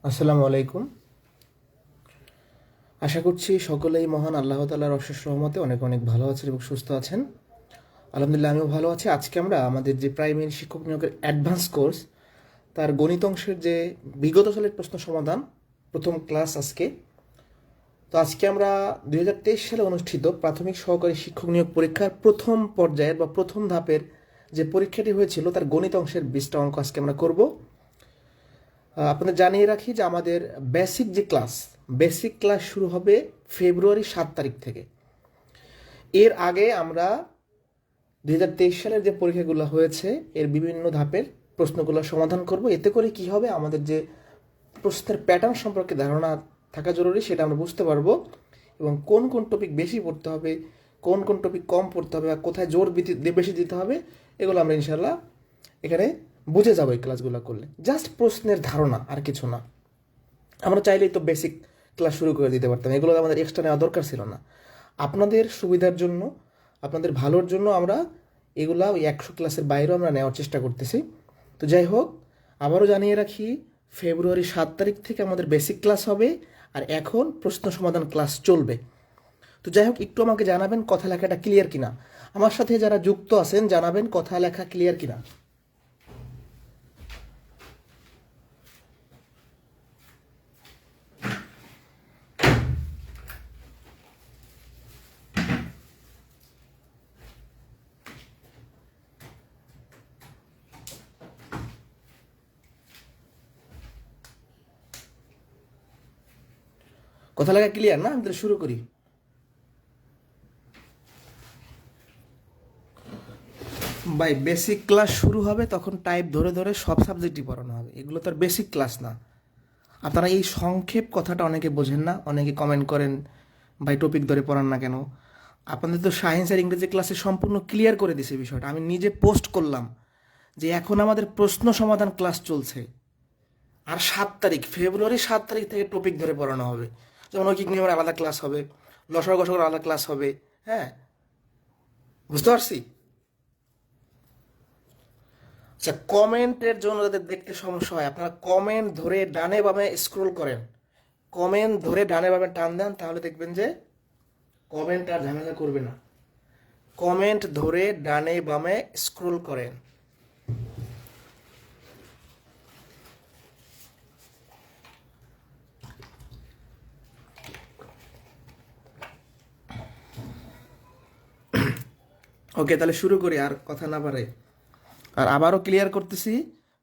আসসালামু আলাইকুম। আশা করছি সকলেই মহান আল্লাহ তাআলার অশেষ রহমতে অনেক অনেক ভালো আছেন এবং সুস্থ আছেন। আলহামদুলিল্লাহ আমিও ভালো আছি। আজকে আমরা আমাদের যে প্রাইমারি শিক্ষক নিয়োগের অ্যাডভান্স কোর্স তার গণিত অংশের যে বিগত সালের প্রশ্ন সমাধান প্রথম ক্লাস আজকে। তো আজকে আমরা 2023 সালে অনুষ্ঠিত প্রাথমিক সহকারী শিক্ষক নিয়োগ পরীক্ষার প্রথম পর্যায়ের বা প্রথম ধাপের যে পরীক্ষাটি হয়েছিল তার গণিত অংশের 20টা অঙ্ক আজকে আমরা করব। আপনাদের জানিয়ে রাখি যে আমাদের বেসিক ক্লাস শুরু হবে ফেব্রুয়ারি 7 তারিখ থেকে। এর আগে আমরা 2023 সালের যে পরীক্ষাগুলো হয়েছে এর বিভিন্ন ধাপের প্রশ্নগুলো সমাধান করব। এতে করে কি হবে, আমাদের যে প্রশ্নের প্যাটার্ন সম্পর্কে ধারণা থাকা জরুরি সেটা আমরা বুঝতে পারবো, এবং কোন কোন টপিক বেশি পড়তে হবে, কোন কোন টপিক কম পড়তে হবে, আর কোথায় জোর বেশি দিতে হবে, এগুলো আমরা ইনশাল্লাহ এখানে বুঝে যাবো এই ক্লাসগুলো করলে। জাস্ট প্রশ্নের ধারণা, আর কিছু না। আমরা চাইলেই তো বেসিক ক্লাস শুরু করে দিতে পারতাম, এগুলো আমাদের এক্সট্রা নেওয়া দরকার ছিল না। আপনাদের সুবিধার জন্য, আপনাদের ভালোর জন্য আমরা এগুলা ওই 100 ক্লাসের বাইরেও আমরা নেওয়ার চেষ্টা করতেছি। তো যাই হোক, আবারও জানিয়ে রাখি ফেব্রুয়ারি 7 তারিখ থেকে আমাদের বেসিক ক্লাস হবে, আর এখন প্রশ্ন সমাধান ক্লাস চলবে। তো যাই হোক, একটু আমাকে জানাবেন কথা লেখাটা ক্লিয়ার কিনা। আমার সাথে যারা যুক্ত আছেন জানাবেন কথা লেখা ক্লিয়ার কিনা। কথা লেখা ক্লিয়ার না? আমি তাহলে শুরু করি। ভাই, বেসিক ক্লাস শুরু হবে তখন টাইপ ধরে ধরে সব সাবজেক্টই পড়ানো হবে, এগুলো তো আর বেসিক ক্লাস না। আপনারা এই সংক্ষেপ কথাটা অনেকে বোঝেন না, অনেকে কমেন্ট করেন ভাই টপিক ধরে পড়ান না কেন। আপনাদের তো সায়েন্স আর ইংরেজি ক্লাসে সম্পূর্ণ ক্লিয়ার করে দিছে বিষয়টা। আমি নিজে পোস্ট করলাম যে এখন আমাদের প্রশ্ন সমাধান ক্লাস চলছে, আর ফেব্রুয়ারি 7 তারিখ থেকে টপিক ধরে পড়ানো হবে। যেমন ঐকিক নিয়মের আলাদা ক্লাস হবে, লসাগু গসাগুর আলাদা ক্লাস হবে। হ্যাঁ, বুঝতে পারছি। আচ্ছা, কমেন্টের জন্য যাদের দেখতে সমস্যা হয়, আপনারা কমেন্ট ধরে ডানে বামে স্ক্রোল করেন, কমেন্ট ধরে ডানে বামে টান দেন, তাহলে দেখবেন যে কমেন্ট আর ঝামেলা করবে না। কমেন্ট ধরে ডানে বামে স্ক্রোল করেন। ওকে, তাহলে শুরু করি, আর কথা না পারে। আর আবারও ক্লিয়ার করতেছি,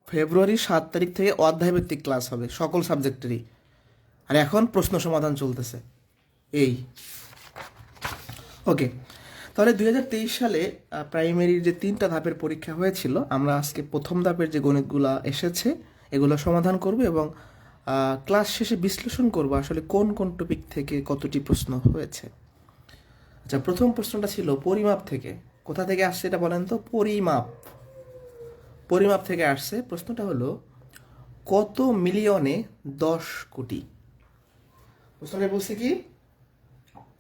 ফেব্রুয়ারি 7 তারিখ থেকে অধ্যায়ভিত্তিক ক্লাস হবে সকল সাবজেক্টেরই। আর এখন প্রশ্ন সমাধান চলতেছে এই। ওকে, তাহলে 2023 সালে প্রাইমারির যে 3টা ধাপের পরীক্ষা হয়েছিল, আমরা আজকে প্রথম ধাপের যে গণিতগুলো এসেছে এগুলো সমাধান করব, এবং ক্লাস শেষে বিশ্লেষণ করব আসলে কোন কোন টপিক থেকে কতটি প্রশ্ন হয়েছে। আচ্ছা, প্রথম প্রশ্নটা ছিল পরিমাপ থেকে। কোথা থেকে আসছে এটা বলেন তো? পরিমাপ থেকে আসছে। প্রশ্নটা হলো কত মিলিয়নে 10 কোটি। প্রশ্নটা বলছে কি,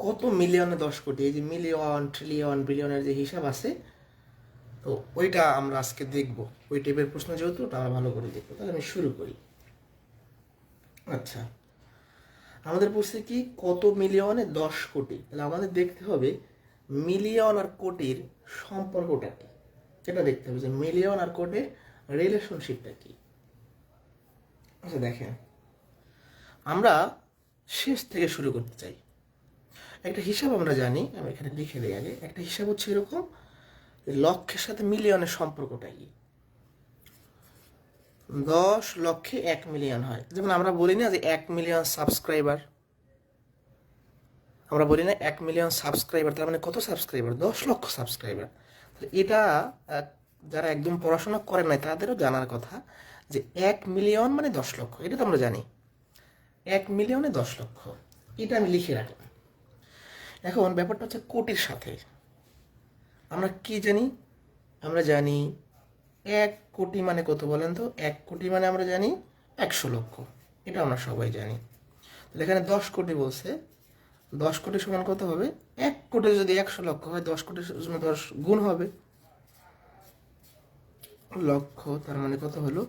কত মিলিয়নে 10 কোটি। এই যে মিলিয়ন, ট্রিলিয়ন, বিলিয়নের যে হিসাব আছে, তো ওইটা আমরা আজকে দেখব। ওই টাইপের প্রশ্ন যেহেতু, ওটা আমরা ভালো করে দেখবো। তাহলে আমি শুরু করি। আচ্ছা, আমাদের বলছে কি কত মিলিয়নে 10 কোটি। তাহলে আমাদের দেখতে হবে মিলিয়ন আর কোটির সম্পর্কটা কি, এটা দেখতে হবে যে মিলিয়ন আর কোটির রিলেশনশিপটা কি। আচ্ছা দেখেন, আমরা শেষ থেকে শুরু করতে চাই। একটা হিসাব আমরা জানি, আমি এখানে লিখে দিই আগে। একটা হিসাব হচ্ছে এরকম, লক্ষের সাথে মিলিয়নের সম্পর্কটা কি। 10 লক্ষে 1 মিলিয়ন হয়। যেমন আমরা বলি না যে 1 মিলিয়ন সাবস্ক্রাইবার, আমরা বলি না 1 মিলিয়ন সাবস্ক্রাইবার, তার মানে কত সাবস্ক্রাইবার? 10 লক্ষ সাবস্ক্রাইবার। এটা আহ, যারা একদম পড়াশোনা করে নাই তাদেরও জানার কথা যে 1 মিলিয়ন মানে 10 লক্ষ, এটা তো আমরা জানি। 1 মিলিয়নে 10 লক্ষ, এটা আমি লিখে রাখলাম। এখন ব্যাপারটা হচ্ছে কোটির সাথে আমরা কি জানি? আমরা জানি 1 কোটি মানে কত বলেন তো? 1 কোটি মানে আমরা জানি 100 লক্ষ, এটা আমরা সবাই জানি। তাহলে এখানে 10 কোটি বলছে, 10 কোটি সমান কত হবে? 1 কোটি যদি 100 লক্ষ হয়, 10 কোটির জন্য 10 গুণ হবে লক্ষ, তার মানে কত হলো?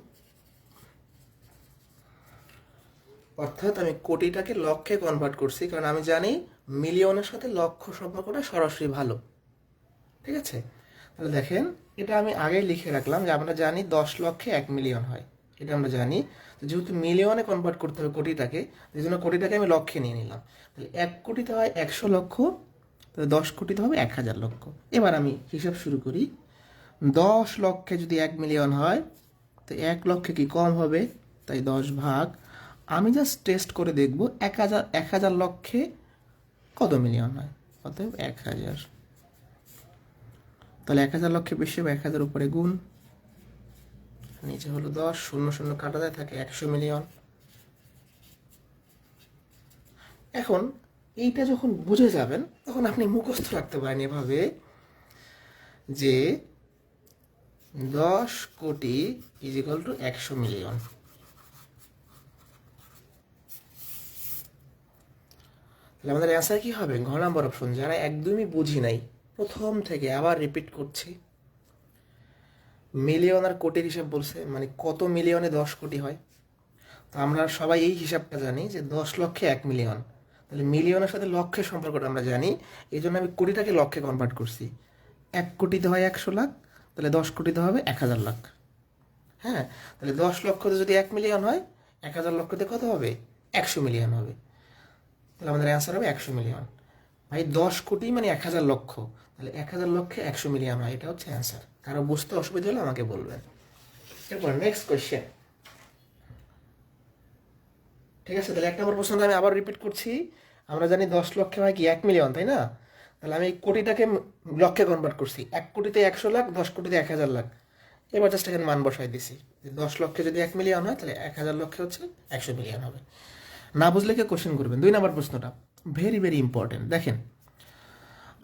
অর্থাৎ আমি কোটিটাকে লক্ষে কনভার্ট করছি, কারণ আমি জানি মিলিয়নের সাথে লক্ষ সম্পর্কটা সরাসরি ভালো। ঠিক আছে, তাহলে দেখেন এটা আমি আগেই লিখে রাখলাম যে আমরা জানি 10 লক্ষে 1 মিলিয়ন হয়, এটা আমরা জানি। তো যেহেতু মিলিয়নে কনভার্ট করতে হবে কোটিটাকে, এই জন্য কোটিটাকে আমি লক্ষে নিয়ে নিলাম। তাহলে 1 কোটিতে হয় 100 লক্ষ, তাহলে 10 কোটিতে হবে 1000 লক্ষ। এবার আমি হিসাব শুরু করি। 10 লক্ষে যদি 1 মিলিয়ন হয়, তো 1 লক্ষে কি কম হবে? তাই 10 ভাগ। আমি জাস্ট টেস্ট করে দেখব 1000 লক্ষে কত মিলিয়ন হয়। অতএব 1000, তাহলে 1000 লক্ষে বেশি হবে 1000 উপরে গুণ, নিচে হলো 10, শূন্য শূন্য কাটা যায়, থাকে 100 মিলিয়ন। এখন এইটা যখন বুঝে যাবেন তখন আপনি মুখস্থ রাখতে পারেন এভাবে যে 10 কোটি ইজ ইকাল টু 100 মিলিয়ন। তাহলে আমাদের অ্যান্সার কি হবে? ঘ নাম্বার অপশন। যারা একদমই বুঝি নাই, প্রথম থেকে আবার রিপিট করছি, মিলিয়ন আর কোটির হিসাব বলছে, মানে কত মিলিয়নে 10 কোটি হয়। তো আমরা সবাই এই হিসাবটা জানি যে 10 লক্ষে 1 মিলিয়ন, তাহলে মিলিয়নের সাথে লক্ষের সম্পর্কটা আমরা জানি, এই জন্য আমি কোটিটাকে লক্ষে কনভার্ট করছি। 1 কোটিতে হয় 100 লাখ, তাহলে 10 কোটিতে হবে 1000 লাখ। হ্যাঁ, তাহলে 10 লক্ষতে যদি 1 মিলিয়ন হয়, 1000 লক্ষতে কত হবে? 100 মিলিয়ন হবে। তাহলে আমাদের অ্যান্সার হবে 100 মিলিয়ন। ভাই 10 কোটি মানে 1000 লক্ষ, তাহলে 1000 লক্ষে 100 মিলিয়ন হয়, এটা হচ্ছে অ্যান্সার। কারো বুঝতে অসুবিধা হলে আমাকে বলবেন। এরপর নেক্সট কোয়েশ্চেন। ঠিক আছে, তাহলে 1 নম্বর প্রশ্নটা আমি আবার রিপিট করছি। আমরা জানি 10 লক্ষে হয় কি 1 মিলিয়ন, তাই না? তাহলে আমি কোটিটাকে লক্ষে কনভার্ট করছি। 1 কোটিতে 100 লাখ, 10 কোটিতে 1000 লাখ। এবার জাস্ট এখানে মান বসাই দিছি যে 10 লক্ষে যদি 1 মিলিয়ন হয়, তাহলে 1000 লক্ষে হচ্ছে 100 মিলিয়ন হবে। না বুঝলে কেউ কোশ্চেন করবেন। 2 নম্বর প্রশ্নটা ভেরি ভেরি ইম্পর্টেন্ট। দেখেন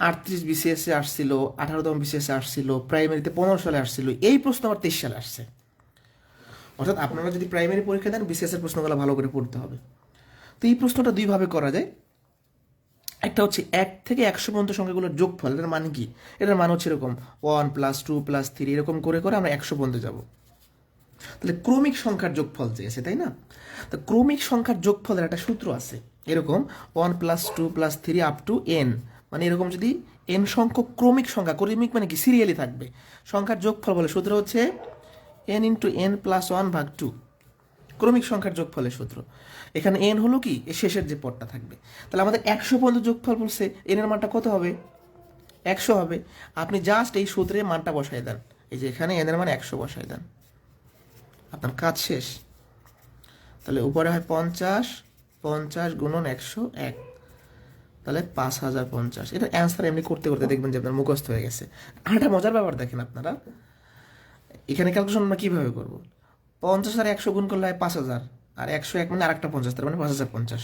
38 বিসিএসে আসছিল, 18তম বিসিএসে আসছিল, প্রাইমারিতে 15 সালে আসছিল, এই প্রশ্ন আবার 23 সালে আসছে। অর্থাৎ আপনারা যদি প্রাইমারি পরীক্ষা দেন, বিসিএস এর প্রশ্নগুলো ভালো করে পড়তে হবে। তো এই প্রশ্নটা দুইভাবে করা যায়। একটা হচ্ছে 1 থেকে 100 পর্যন্ত সংখ্যাগুলোর যোগফল, এটার মান কি? এটার মান হচ্ছে এরকম 1 + 2 + 3, এরকম করে করে আমরা 100 পর্যন্ত যাব। তাহলে ক্রমিক সংখ্যার যোগফল চেয়েছে, তাই না? তো ক্রমিক সংখ্যার যোগফলের একটা সূত্র আছে এরকম 1 + 2 + 3 আপ টু n, মানে এরকম যদি n সংখ্যক ক্রমিক সংখ্যা, ক্রমিক মানে কি সিরিয়ালি থাকবে, সংখ্যার যোগফল বলে সূত্র হচ্ছে n × n + 1/2, ক্রমিক সংখ্যার যোগফলের সূত্র। এখানে n হলো কি এর শেষের যে পদটা থাকবে। তাহলে আমাদের 100 পর্যন্ত যোগফল বলছে, n এর মানটা কত হবে? 100 হবে। আপনি জাস্ট এই সূত্রে মানটা বসাই দেন, এই যে এখানে n এর মান 100 বসাই দেন, আপনার কাজ শেষ। তাহলে উপরে হয় 50, 50 গুণন 100 1, তাহলে 5050। এটা অ্যান্সার এমনি করতে করতে দেখবেন যে আপনার মুখস্থ হয়ে গেছে। আর একটা মজার ব্যাপার দেখেন আপনারা, এখানে ক্যালকুলেশন আমরা কীভাবে করবো? 50 আর 100 গুণ করলে হয় 5000, আর 101 মানে আরেকটা 50, তার মানে 5050।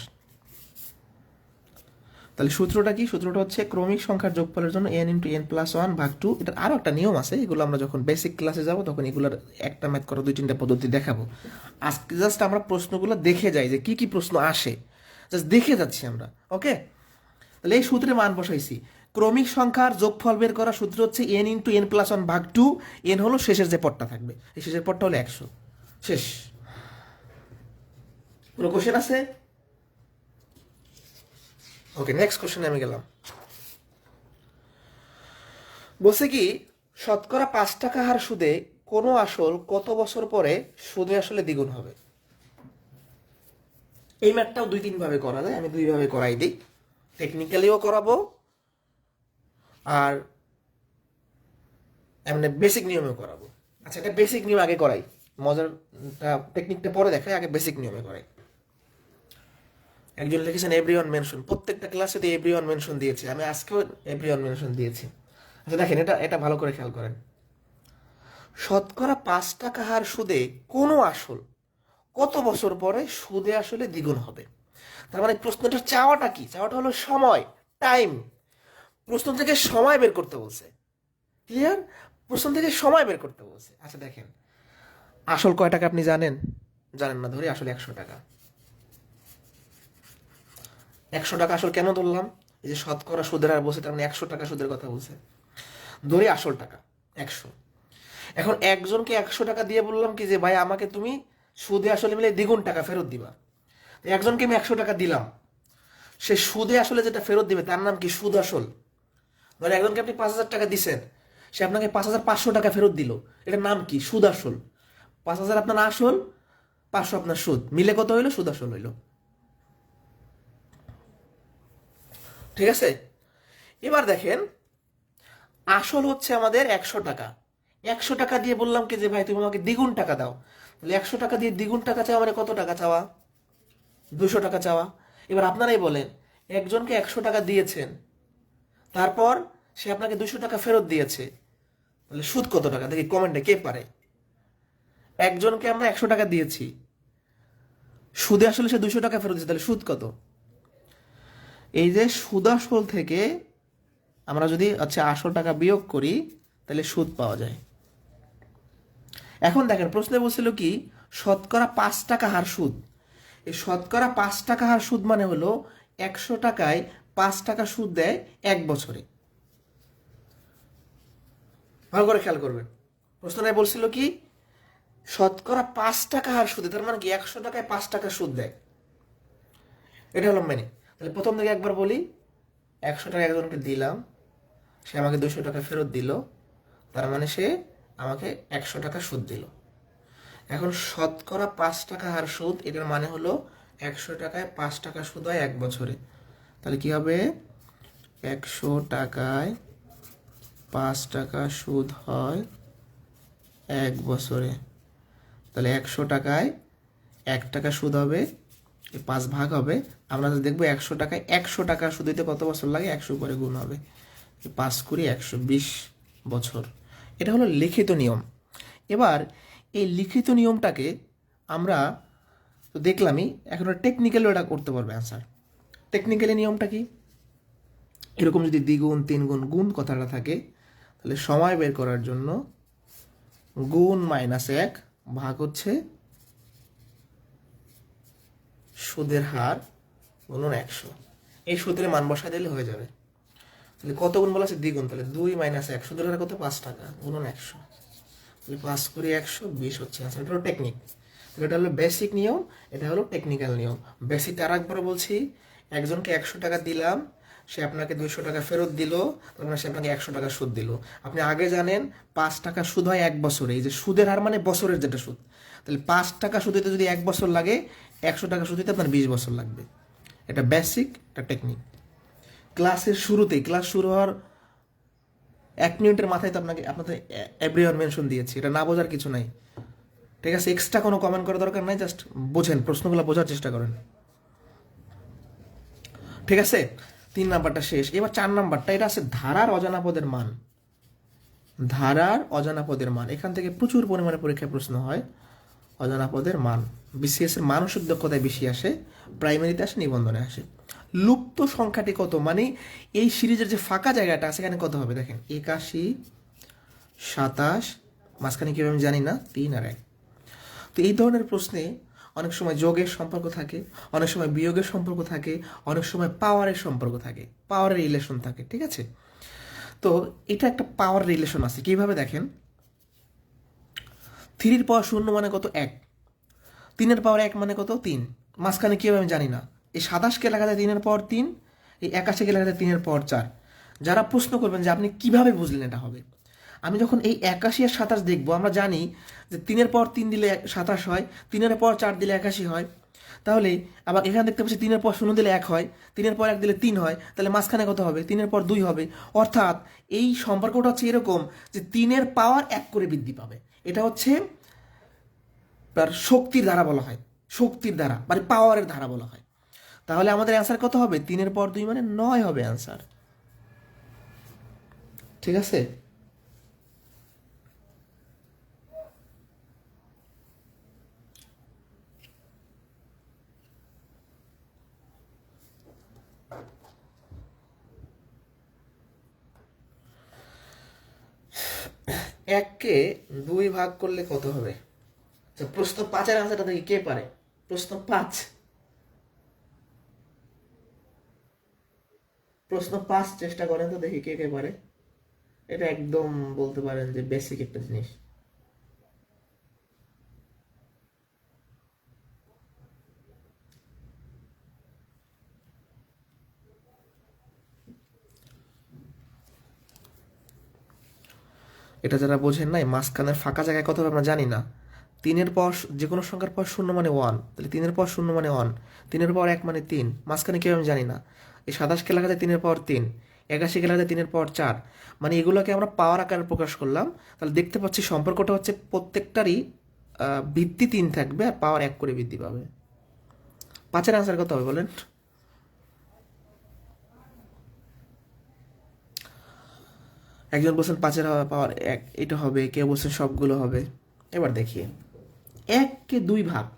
তাহলে সূত্রটা কি? সূত্রটা হচ্ছে ক্রমিক সংখ্যার যোগফলের জন্য n × n + 1/2। এটার আরও একটা নিয়ম আছে, এগুলো আমরা যখন বেসিক ক্লাসে যাব তখন এগুলোর একটা ম্যাথ করা 2-3টা পদ্ধতি দেখাবো। আজকে জাস্ট আমরা প্রশ্নগুলো দেখে যাই যে কি কি প্রশ্ন আসে, জাস্ট দেখে যাচ্ছি আমরা। ওকে, তাহলে এই সূত্রে মান বসাইছি। ক্রমিক সংখ্যার যোগফল বের করার সূত্র হচ্ছে n × n + 1/2। n হলো শেষের যে পদটা থাকবে, এই শেষের পদটা হলো 100। শেষ। কোনো কোশ্চেন আছে? ওকে, নেক্সট কোশ্চেনে আমি গেলাম। বলছে কি শতকরা 5 টাকা হার সুদে কোনো আসল কত বছর পরে সুদে আসলে দ্বিগুণ হবে? এই ম্যাথটাও 2-3 ভাবে করা যায়, আমি 2 ভাবে করাই দিই। টেকনিক্যালিও করাবো আর এমনি বেসিক নিয়মেও করাবো। আচ্ছা, এটা বেসিক নিয়ম আগে করাই। মজার টেকনিকটা পরে দেখায়, আগে বেসিক নিয়মে করে। একজন লিখেছেন এভরিওয়ান মেনশন, প্রত্যেকটা ক্লাসে তো এভরিওয়ান মেনশন দিয়েছে, আমি আজকেও এভরিওয়ান মেনশন দিয়েছি। আচ্ছা দেখেন, এটা এটা ভালো করে খেয়াল করেন। শতকরা 5 টাকা হার সুদে কোনো আসল কত বছর পরে সুদে আসলে দ্বিগুণ হবে? তার মানে প্রশ্নটা চাওয়াটা কি? চাওয়াটা হলো সময়, টাইম। প্রশ্ন থেকে সময় বের করতে বলছে। ক্লিয়ার? প্রশ্ন থেকে সময় বের করতে বলছে। আচ্ছা দেখেন, আসল কয় টাকা আপনি জানেন? জানেন না, ধরি আসলে 100 টাকা। 100 টাকা আসল কেন ধরলাম? এই যে শতকরা সুদের হার বলছে, তার মানে 100 টাকা সুদের কথা বলছে। ধরি আসল টাকা 100। এখন একজনকে 100 টাকা দিয়ে বললাম কি যে ভাই আমাকে তুমি সুদে আসলে মিলে দ্বিগুণ টাকা ফেরত দিবা। একজনকে আমি 100 টাকা দিলাম, সে সুদে আসলে যেটা ফেরত দিবে তার নাম কি? সুদ আসল। ধরে একজনকে আপনি 5,000 টাকা দিচ্ছেন, সে আপনাকে 5,500 টাকা ফেরত দিল, এটার নাম কি? সুদ আসল। 5,000 আপনার আসল, 500 আপনার সুদ, মিলে কত হইলো? সুদ আসল হইলো। ঠিক আছে? এবার দেখেন, আসল হচ্ছে আমাদের 100 টাকা। 100 টাকা দিয়ে বললাম কি যে ভাই তুমি আমাকে দ্বিগুণ টাকা দাও, তাহলে 100 টাকা দিয়ে দ্বিগুণ টাকা চাওয়া মানে কত টাকা চাওয়া? 200 টাকা চাওয়া। এবার আপনারাই বলেন, একজনকে 100 টাকা দিয়েছেন, তারপর সে আপনাকে 200 টাকা ফেরত দিয়েছে, তাহলে সুদ কত টাকা? দেখি কমেন্টে কে পারে। একজনকে আমরা 100 টাকা দিয়েছি, সুদে আসলে সে 200 টাকা ফেরত দিয়েছে, তাহলে সুদ কত? এই যে সুদ আসল থেকে আমরা যদি আসল টাকা বিয়োগ করি, তাহলে সুদ পাওয়া যায়। এখন দেখেন, প্রশ্নে বলছিল কি শতকরা 5 টাকা হার সুদ। এই শতকরা 5 টাকা হার সুদ মানে হলো 100 টাকায় 5 টাকা সুদ দেয় 1 বছরে। ভালো করে খেয়াল করবেন, প্রশ্নটায় বলছিল কি শতকরা 5 টাকা হার সুদে, তার মানে কি 100 টাকায় 5 টাকা সুদ দেয়। এটা হলো মেনে। তাহলে প্রথম থেকে একবার বলি, 100 টাকা একজনকে দিলাম, সে আমাকে 200 টাকা ফেরত দিল, তার মানে সে আমাকে 100 টাকা সুদ দিল। এখন শতকরা 5 টাকা হার সুদ, এটার মানে হলো 100 টাকায় 5 টাকা সুদ হয় 1 বছরে। তাহলে কি হবে? 100 টাকায় 5 টাকা সুদ হয় 1 বছরে। তাহলে 100 টাকায় 1 টাকা সুদ হবে, 5 ভাগ হবে। আমরা দেখবো 100 টাকায় 100 টাকা সুদ দিতে কত বছর লাগে, 100 করে গুণ হবে, 5×100 20 বছর। এটা হলো লিখিত নিয়ম। এবার এই লিখিত নিয়মটাকে আমরা তো দেখলামই, এখন টেকনিক্যালি ওটা করতে পারবে অ্যান্সার। টেকনিক্যালি নিয়মটা কি? এরকম যদি দ্বিগুণ, তিনগুণ, গুণ কথাটা থাকে, তাহলে সময় বের করার জন্য গুণ -1 ভাগ হচ্ছে সুদের হার গুণন 100। এই সূত্রে মান বসা দিলে হয়ে যাবে। তাহলে কত গুণ বলা আছে? দ্বিগুণ। তাহলে 2 - 1, সুদের হার কত? 5 টাকা গুণন 100। তাহলে 5×100 20 হচ্ছে আনসার। এটা হলো টেকনিক। এটা হলো বেসিক নিয়ম, এটা হলো টেকনিক্যাল নিয়ম। বেসিকটা আর একবার বলছি, একজনকে 100 টাকা দিলাম, সে আপনাকে 200 টাকা ফেরত দিল, তারপরে সে আপনাকে 100 টাকা সুদ দিল। আপনি আগে জানেন 5 টাকা সুদ হয় 1 বছরে। এই যে সুদের হার মানে বছরের যেটা সুদ, তাহলে 5 টাকা সুদ দিতে যদি 1 বছর লাগে, 100 টাকা সুদ দিতে আপনার 20 বছর লাগবে। এটা বেসিক, এটা টেকনিক। ক্লাসের শুরুতেই, ক্লাস শুরু হওয়ার 1 মিনিটের মাথায় তো আপনাদের এভরিওয়ান মেনশন দিয়েছি, এটা না বোঝার কিছু নাই। ঠিক আছে? এক্সট্রা কোনো কমেন্ট করার দরকার নাই, জাস্ট বোঝেন, প্রশ্নগুলো বোঝার চেষ্টা করেন। ঠিক আছে? 3 নাম্বারটা শেষ। এবার 4 নাম্বারটা, এটা আছে ধারার অজানা পদের মান। ধারার অজানা পদের মান, এখান থেকে প্রচুর পরিমাণে পরীক্ষায় প্রশ্ন হয়। অজানা পদের মান বিসিএস এর মানসিক দক্ষতায় বেশি আসে, প্রাইমারিতে আসে, নিবন্ধনে আসে। লুপ্ত সংখ্যাটি কত, মানে এই সিরিজের যে ফাঁকা জায়গাটা আছে এখানে কত হবে? দেখেন 81, 27, মাঝখানে কীভাবে আমি জানি না, 3 আর 1। তো এই ধরনের প্রশ্নে অনেক সময় যোগের সম্পর্ক থাকে, অনেক সময় বিয়োগের সম্পর্ক থাকে, অনেক সময় পাওয়ারের সম্পর্ক থাকে, পাওয়ারের রিলেশন থাকে। ঠিক আছে? তো এটা একটা পাওয়ার রিলেশন আছে। কীভাবে দেখেন, 3 এর পাওয়ার 0 মানে কত? 1। 3 এর পাওয়ার 1 মানে কত? 3। মাঝখানে কীভাবে আমি জানি না। এই 27কে লেখা যায় 3 এর পাওয়ার 3, এই 81কে লেখা যায় 3 এর পাওয়ার 4। যারা প্রশ্ন করবেন যে আপনি কিভাবে বুঝলেন এটা হবে, আমি যখন এই 81 আর 27 দেখবো, আমরা জানি যে 3 এর পাওয়ার 3 দিলে 27 হয়, 3 এর পাওয়ার 4 দিলে 81 হয়। তাহলে আবার এখানে দেখতে পাচ্ছি 3 এর পাওয়ার 0 দিলে 1 হয়, 3 এর পাওয়ার 1 দিলে 3 হয়, তাহলে মাঝখানে কত হবে? 3 এর পাওয়ার 2 হবে। অর্থাৎ এই সম্পর্কটা হচ্ছে এরকম যে 3 এর পাওয়ার 1 করে বৃদ্ধি পাবে। এটা হচ্ছে তার শক্তির ধারা বলা হয়, শক্তির ধারা মানে পাওয়ারের ধারা বলা হয়। তাহলে আমাদের অ্যান্সার কত হবে? 3 পর 2 মানে 9 হবে অ্যান্সার। ঠিক আছে? এককে 2 ভাগ করলে কত হবে? আচ্ছা, প্রশ্ন 5-এর আনসারটা দেখি কে পারে। প্রশ্ন 5, প্রশ্ন 5 চেষ্টা করেন তো দেখি কে কে পারে। এটা একদম বলতে পারেন যে বেসিক একটা জিনিস। এটা যারা বোঝেন নাই, মাঝখানের ফাঁকা জায়গায় কত হবে আমরা জানি না। 3-এর পর যে কোনো সংখ্যার পর 0 মানে 1, তাহলে 3-এর পর 0 মানে 1, 3-এর পর 1 মানে 3, মাঝখানে কেউ আমি জানি না। এই 27 কে লেখা যায় 3-এর পর 3, 81 কে লেখা যায় 3-এর পর 4, মানে এগুলোকে আমরা পাওয়ার আকারে প্রকাশ করলাম। তাহলে দেখতে পাচ্ছি সম্পর্কটা হচ্ছে প্রত্যেকটারই ভিত্তি 3 থাকবে আর পাওয়ার 1 করে বৃদ্ধি পাবে। 5-এর আনসার কত হবে বলেন? একজন বলছেন 5-এর পাওয়ার 1 এটা হবে, কেউ বলছেন সবগুলো হবে। এবার দেখি 1কে 2 ভাগ,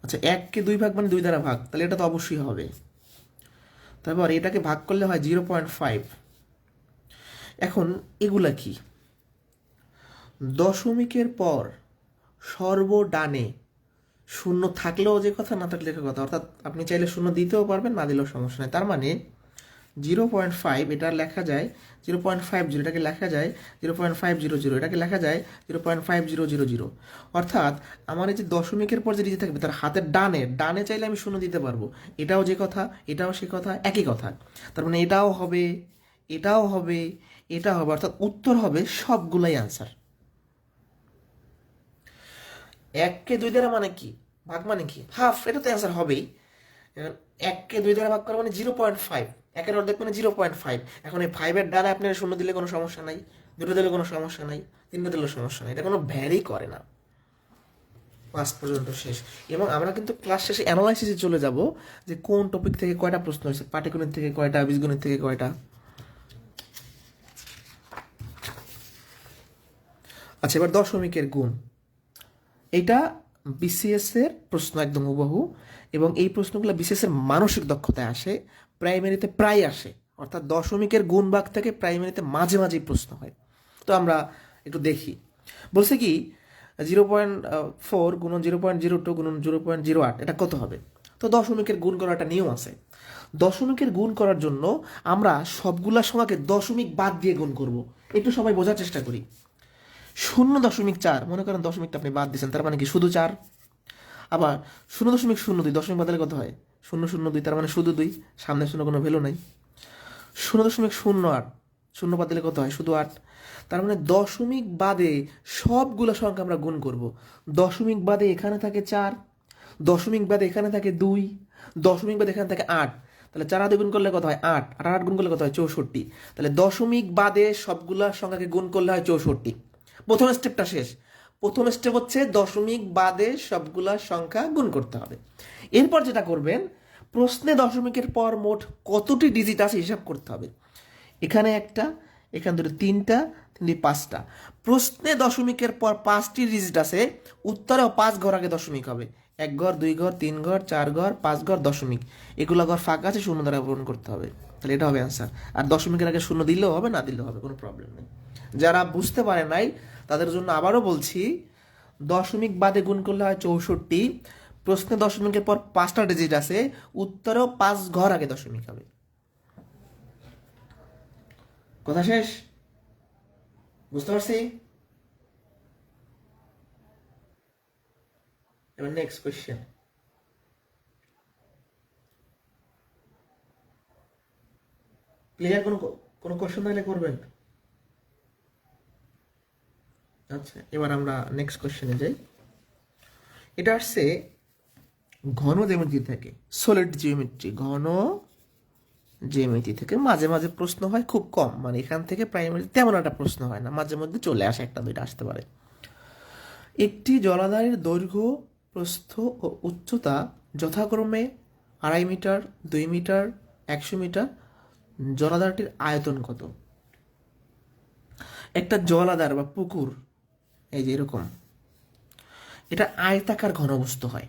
আচ্ছা 1কে 2 ভাগ মানে 2 দ্বারা ভাগ, তাহলে এটা তো অবশ্যই হবে। তারপর এটাকে ভাগ করলে হয় 0.5। এখন এগুলা কি? দশমিকের পর সর্বডানে শূন্য থাকলেও যে কথা, না থাকলে কথা, অর্থাৎ আপনি চাইলে শূন্য দিতেও পারবেন, না দিলেও সমস্যা নেই। তার মানে 0.5 এটা লেখা যায় 0.50, এটাকে লেখা যায় 0.500, এটাকে লেখা যায় 0.5000। অর্থাৎ আমার এই যে দশমিকের পর যে ডিজিট থাকবে তার হাতের ডানে ডানে চাইলে আমি শূন্য দিতে পারবো। এটাও যে কথা, এটাও সে কথা, একই কথা। তার মানে এটাও হবে, এটাও হবে, এটা হবে, অর্থাৎ উত্তর হবে সবগুলাই আনসার। 1কে 2 দ্বারা মানে কি? ভাগ মানে কি? হাফ, এটা তো অ্যান্সার হবেই। 1কে 2 দ্বারা ভাগ করা মানে 0.5, 1-এর অর্ধেক মানে 0.5। এখন এই 5-এর ডানে আপনি শূন্য দিলে কোনো সমস্যা নাই, 2 দিলে কোনো সমস্যা নাই, 3 দিলেও সমস্যা নাই, এটা কোনো ভ্যারি করে না। ক্লাস পর্যন্ত শেষ। এবং আমরা কিন্তু ক্লাস শেষে অ্যানালাইসিসে চলে যাব যে কোন টপিক থেকে কয়টা প্রশ্ন হয়েছে, পাটিগণিত থেকে কয়টা, বীজগণিত থেকে কয়টা। আচ্ছা, এবার দশমিকের গুণ, এইটা বিসিএস এর প্রশ্ন একদম হুবহু, এবং এই প্রশ্নগুলো বিসিএস এর মানসিক দক্ষতায় আসে, প্রাইমারিতে প্রায় আসে। অর্থাৎ দশমিকের গুণ ভাগ থেকে প্রাইমারিতে মাঝে মাঝেই প্রশ্ন হয়। তো আমরা একটু দেখি। বলছে কি 0.4 গুণন 0.02 গুণন 0.08 এটা কত হবে? তো দশমিকের গুণ করার একটা নিয়ম আছে। দশমিকের গুণ করার জন্য আমরা সবগুলা সংখ্যাকে দশমিক বাদ দিয়ে গুণ করব। একটু সবাই বোঝার চেষ্টা করি। 0.4 মনে করেন দশমিকটা আপনি বাদ দিয়েছেন, তার মানে কি শুধু 4। আবার 0.02 দশমিক বাদলে কত হয়? 0.02, তার মানে শুধু 2, সামনে শূন্য কোনো ভ্যালু নাই। 0.08 শূন্য বাদ দিলে কত হয়? শুধু 8। তার মানে দশমিক বাদে সবগুলো সংখ্যা আমরা গুণ করব। দশমিক বাদে এখানে থাকে 4, দশমিক বাদে এখানে থাকে 2, দশমিক বাদে এখানে থাকে 8। তাহলে 4 দিয়ে গুণ করলে কত হয়? 8, আর 8 গুণ করলে কত হয়? 64। তাহলে দশমিক বাদে সবগুলা সংখ্যাকে গুণ করলে হয় 64। প্রথম স্টেপটা শেষ। প্রথম স্টেপ হচ্ছে দশমিক বাদে সবগুলা সংখ্যা গুণ করতে হবে। এরপর যেটা করবেন, প্রশ্নে দশমিকের পর মোট কতটি ডিজিট আছে হিসাব করতে হবে। এখানে একটা, এখান দুটো, 3টা, 5টা। প্রশ্নে দশমিকের পর 5টি ডিজিট আছে, উত্তরেও 5 ঘর আগে দশমিক হবে। 1 ঘর, 2 ঘর, 3 ঘর, 4 ঘর, 5 ঘর, দশমিক। এগুলো ঘর ফাঁকা আছে, শূন্য দ্বারা পূরণ করতে হবে। তাহলে এটা হবে অ্যান্সার। আর দশমিকের আগে শূন্য দিলেও হবে, না দিলেও হবে, কোনো প্রবলেম নেই। যারা বুঝতে পারে নাই তাদের জন্য আবারও বলছি, দশমিক বাদে গুণ করলে হয় 64। প্রশ্নে দশমিকের পর 5টা ডিজিট আছে, উত্তরেও 5 ঘর আগে দশমিক হবে। কথা শেষ? বুঝতে পারছি? এবার নেক্সট কোয়েশ্চেন। ক্লিয়ার? কোনো কোয়েশ্চেন থাকলে করবেন। আচ্ছা, এবার আমরা নেক্সট কোয়েশ্চেনে যাই। এটা আসছে ঘন জ্যামিতি থেকে, সলিড জিওমেট্রি, ঘন জ্যামিতি থেকে। মাঝে মাঝে প্রশ্ন হয়, খুব কম, মানে এখান থেকে প্রাইমারি তেমন একটা প্রশ্ন হয় না, মাঝে মধ্যে চলে আসে, একটা দুইটা আসতে পারে। একটি জলাধারের দৈর্ঘ্য, প্রস্থ ও উচ্চতা যথাক্রমে 2.5 মিটার, 2 মিটার, 100 মিটার। জলাধারটির আয়তন কত? একটা জলাধার বা পুকুর, এই যে এরকম, এটা আয়তাকার ঘনবস্তু হয়,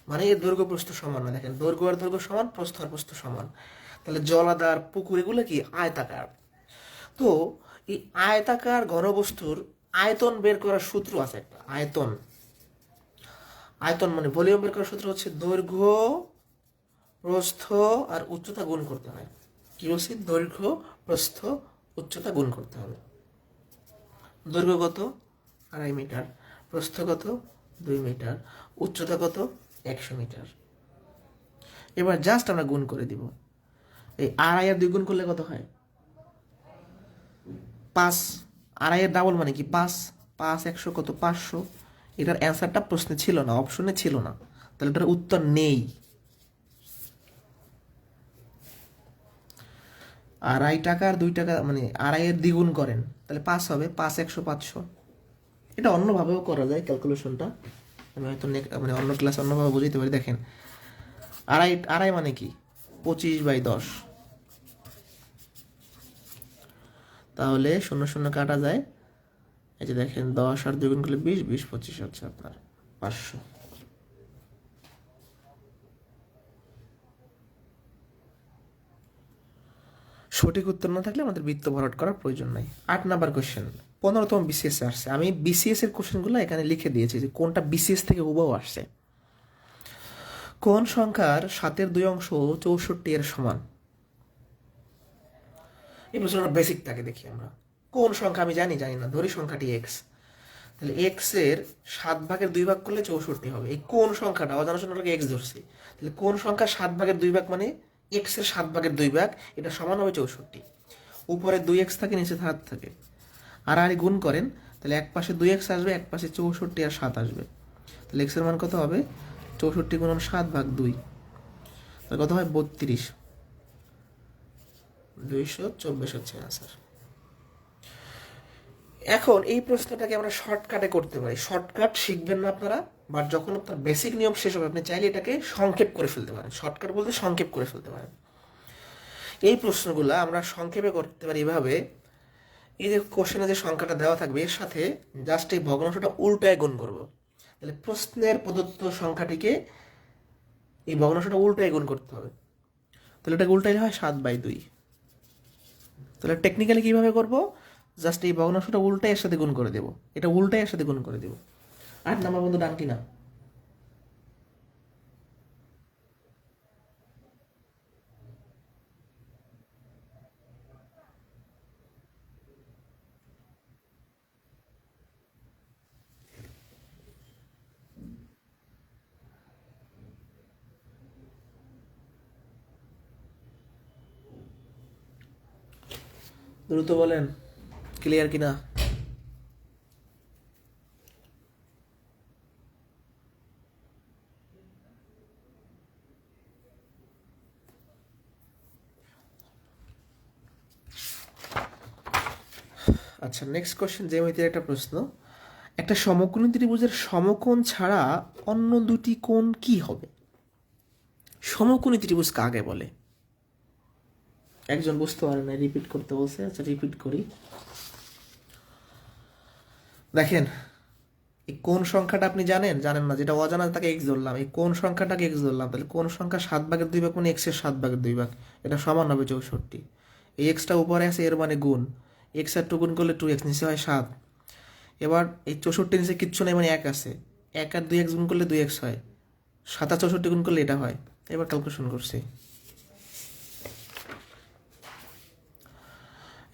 মানে এর দৈর্ঘ্য প্রস্থ সমান না। দেখেন, দৈর্ঘ্য আর দৈর্ঘ্য সমান, প্রস্থ আর প্রস্থ সমান, তাহলে জলাধার, পুকুর এগুলো কি আয়তাকার। তো এই আয়তাকার ঘনবস্তুর আয়তন বের করার সূত্র আছে একটা। আয়তন, আয়তন মানে ভলিউম বের করার সূত্র হচ্ছে দৈর্ঘ্য, প্রস্থ আর উচ্চতা গুণ করতে হয়। কি বলছি? দৈর্ঘ্য, প্রস্থ, উচ্চতা গুণ করতে হবে। দৈর্ঘ্য কত? 2.5 মিটার। প্রস্থ কত? 2 মিটার। উচ্চতা কত? 100 মিটার। এবার জাস্ট আমরা গুণ করে দিব। এই 2.5 আর 2 গুণ করলে কত হয়? 5। 2.5 এর ডাবল মানে কি? 5। 5 100 কত? 500। এটার অ্যান্সারটা প্রশ্নে ছিল না, অপশনে ছিল না, তাহলে এটার উত্তর নেই। 2.5 টাকা আর 2 টাকা মানে 2.5 এর দ্বিগুণ করেন, তাহলে 5 হবে। 5 100 500। এটা অন্যভাবেও করা যায় ক্যালকুলেশনটা, আমি হয়তো মানে অন্য ক্লাস অন্যভাবে বুঝাইতে পারি। দেখেন, 2.5 মানে কি? 25/10। তাহলে 0 0 কাটা যায়। এই যে দেখেন, 10 আর 2 গুণ করলে 20, 20 25 হচ্ছে আপনার 500। সঠিক উত্তর না থাকলে আমাদের বৃত্ত ভরাট করার প্রয়োজন নাই। 8 নাম্বার কোশ্চেন, 15তম বিসিএস আসছে। আমি বিসিএস এর কোশ্চেনগুলো এখানে লিখে দিয়েছি যে কোনটা বিসিএস থেকে হুবহু আসছে। কোন সংখ্যার 7 2 অংশ 64 এর সমান? এই প্রশ্নটা বেসিক থাকে, দেখি আমরা। কোন সংখ্যা আমি জানি না, ধরি সংখ্যাটি এক্স, তাহলে এক্স এর 7/2 করলে 64 হবে। এই কোন সংখ্যাটা অজানা সংখ্যাটাকে এক্স ধরছি, তাহলে কোন সংখ্যা 7/2 মানে এক্স এর 7/2, এটা সমান হবে 64। উপরে 2x থাকে, নিচে 7 থাকে, আর গুণ করেন, তাহলে এক পাশে 2x আসবে, এক পাশে 64 আর 7 আসবে। তাহলে এক্স এর মান কত হবে? 64 গুণন 7/2, তাহলে কত হয়? 32। 224 হচ্ছে আনসার। এখন এই প্রশ্নটাকে আমরা শর্টকাটে করতে পারি। শর্টকাট শিখবেন না আপনারা, বাট যখন আপনার বেসিক নিয়ম শেষ হবে আপনি চাইলে এটাকে সংক্ষেপ করে ফেলতে পারেন। শর্টকাট বলতে সংক্ষেপ করে ফেলতে পারেন। এই প্রশ্নগুলো আমরা সংক্ষেপে করতে পারি এভাবে, এই যে কোশ্চেনে যে সংখ্যাটা দেওয়া থাকবে এর সাথে জাস্ট এই ভগ্নাংশটা উল্টায় গুণ করব। তাহলে প্রশ্নের প্রদত্ত সংখ্যাটিকে এই ভগ্নাংশটা উল্টায় গুণ করতে হবে। তাহলে এটাকে উল্টাইলে হয় 7/2। তাহলে টেকনিক্যালি কীভাবে করবো? জাস্ট এই ভগ্নাংশটা উল্টায় এর সাথে গুণ করে দেবো, এটা উল্টায় এর সাথে গুণ করে দেবো। 8 নাম্বার বন্ধু ডান কিনা? দ্রুত বলেন, ক্লিয়ার কিনা? আচ্ছা, নেক্সট কোশ্চেন জ্যামিতির একটা প্রশ্ন। একটা সমকোণী ত্রিভুজের সমকোণ ছাড়া অন্য দুটি কোণ কি হবে? সমকোণী ত্রিভুজ কাকে বলে? একজন বুঝতে পারে না, রিপিট করতে বলছে। আচ্ছা, রিপিট করি। দেখেন, এই কোন সংখ্যাটা আপনি জানেন না, যেটা অজানা তাকে এক্স ধরলাম, এই কোন সংখ্যাটাকে এক্স ধরলাম, তাহলে কোন সংখ্যা 7/2 মানে এক্স এর 7/2, এটা সমান হবে 64। এই এক্সটা উপরে আছে, এর মানে গুণ, এক্স আর 2 গুণ করলে 2x, নিচে হয় 7। এবার এই 64 নিচে কিচ্ছু নেই মানে 1 আছে, 1 আর 2x গুণ করলে 2x হয়, 7 আর 64 গুণ করলে এটা হয়। এবার ক্যালকুলেশন করছি।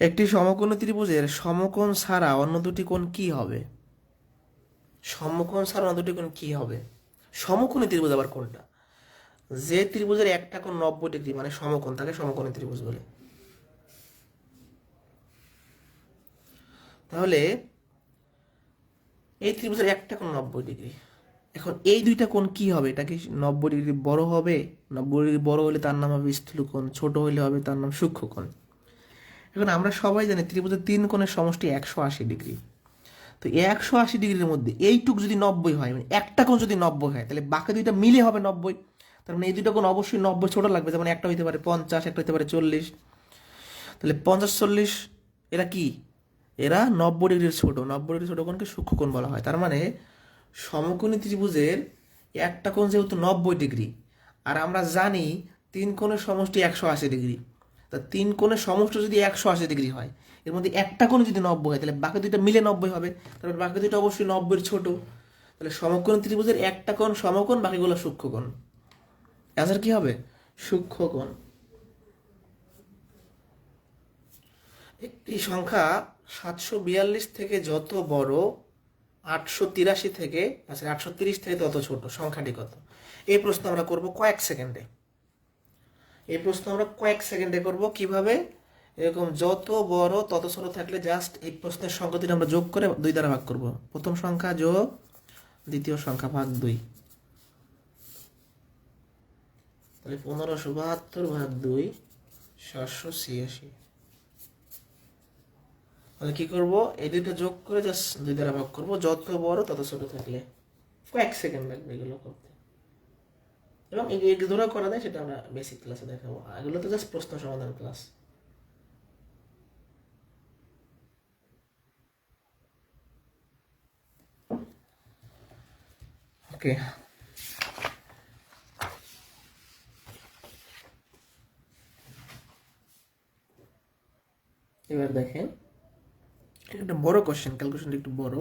একটি সমকোণী ত্রিভুজের সমকোণ ছাড়া অন্য দুটি কোণ কি হবে? সমকোণ ছাড়া অন্য দুটি কোণ কি হবে? সমকোণী ত্রিভুজ আবার কোনটা? যে ত্রিভুজের একটা কোণ 90 ডিগ্রি মানে সমকোণ, তাকে সমকোণী ত্রিভুজ বলে। তাহলে এই ত্রিভুজের একটা কোণ 90 ডিগ্রি। এখন এই দুইটা কোণ কি হবে? এটা কি 90 ডিগ্রি বড় হবে? 90 ডিগ্রি বড় হলে তার নাম হবে স্থূলকোণ, ছোট হলে হবে তার নাম সূক্ষ্মকোণ। এখন আমরা সবাই জানি ত্রিভুজের 3 কোণের সমষ্টি 180 ডিগ্রি। তো 180 ডিগ্রির মধ্যে এইটুক যদি 90 হয়, মানে একটা কোণ যদি 90 হয়, তাহলে বাকি দুইটা মিলে হবে 90। তার মানে এই দুইটা কোণ অবশ্যই 90 ছোট লাগবে, যেমন একটা হইতে পারে 50, একটা হইতে পারে 40। তাহলে 50, 40 এরা কি, এরা 90 ডিগ্রির ছোট। 90 ডিগ্রি ছোট কোণকে সূক্ষ্মকোণ বলা হয়। তার মানে সমকোণী ত্রিভুজের একটা কোণ যেহেতু 90 ডিগ্রি, আর আমরা জানি তিন কোণের সমষ্টি 180 ডিগ্রি, তা তিন কোণের সমষ্টি যদি 180 ডিগ্রি হয়, এর মধ্যে একটা কোণ যদি 90 হয়, তাহলে বাকি দুইটা মিলে 90 হবে। তারপর বাকি দুইটা অবশ্যই 90-এর ছোট। তাহলে সমকোণী ত্রিভুজের একটা কোণ সমকোণ, বাকিগুলো সূক্ষ্মকোণ। অ্যান্সার কি হবে? সূক্ষ্মকোণ। একটি সংখ্যা 742 থেকে যত বড়, 883 থেকে, আচ্ছা 830 থেকে তত ছোট, সংখ্যাটি কত? এই প্রশ্ন আমরা করব কয়েক সেকেন্ডে। করব কিভাবে? এরকম যত বড় তত ছোট থাকলে জাস্ট এই প্রশ্নের সংখ্যা দুটো আমরা যোগ করে 2 দ্বারা ভাগ করব। প্রথম সংখ্যা যোগ দ্বিতীয় সংখ্যা ভাগ 2। তাহলে 1572 ভাগ 2 786। তাহলে কি করব? এই দুটো যোগ করে জাস্ট 2 দ্বারা ভাগ করব, যত বড় তত ছোট থাকলে। কয়েক সেকেন্ড লাগবে এগুলো করতে, এবং এগুলো করা যায় সেটা আমরা বেসিক ক্লাসে দেখাবো। এগুলো তো জাস্ট প্রশ্ন সমাধান ক্লাস। ওকে, এবার দেখেন একটা বড় কোশ্চেন, ক্যালকুলেশনটা একটু বড়।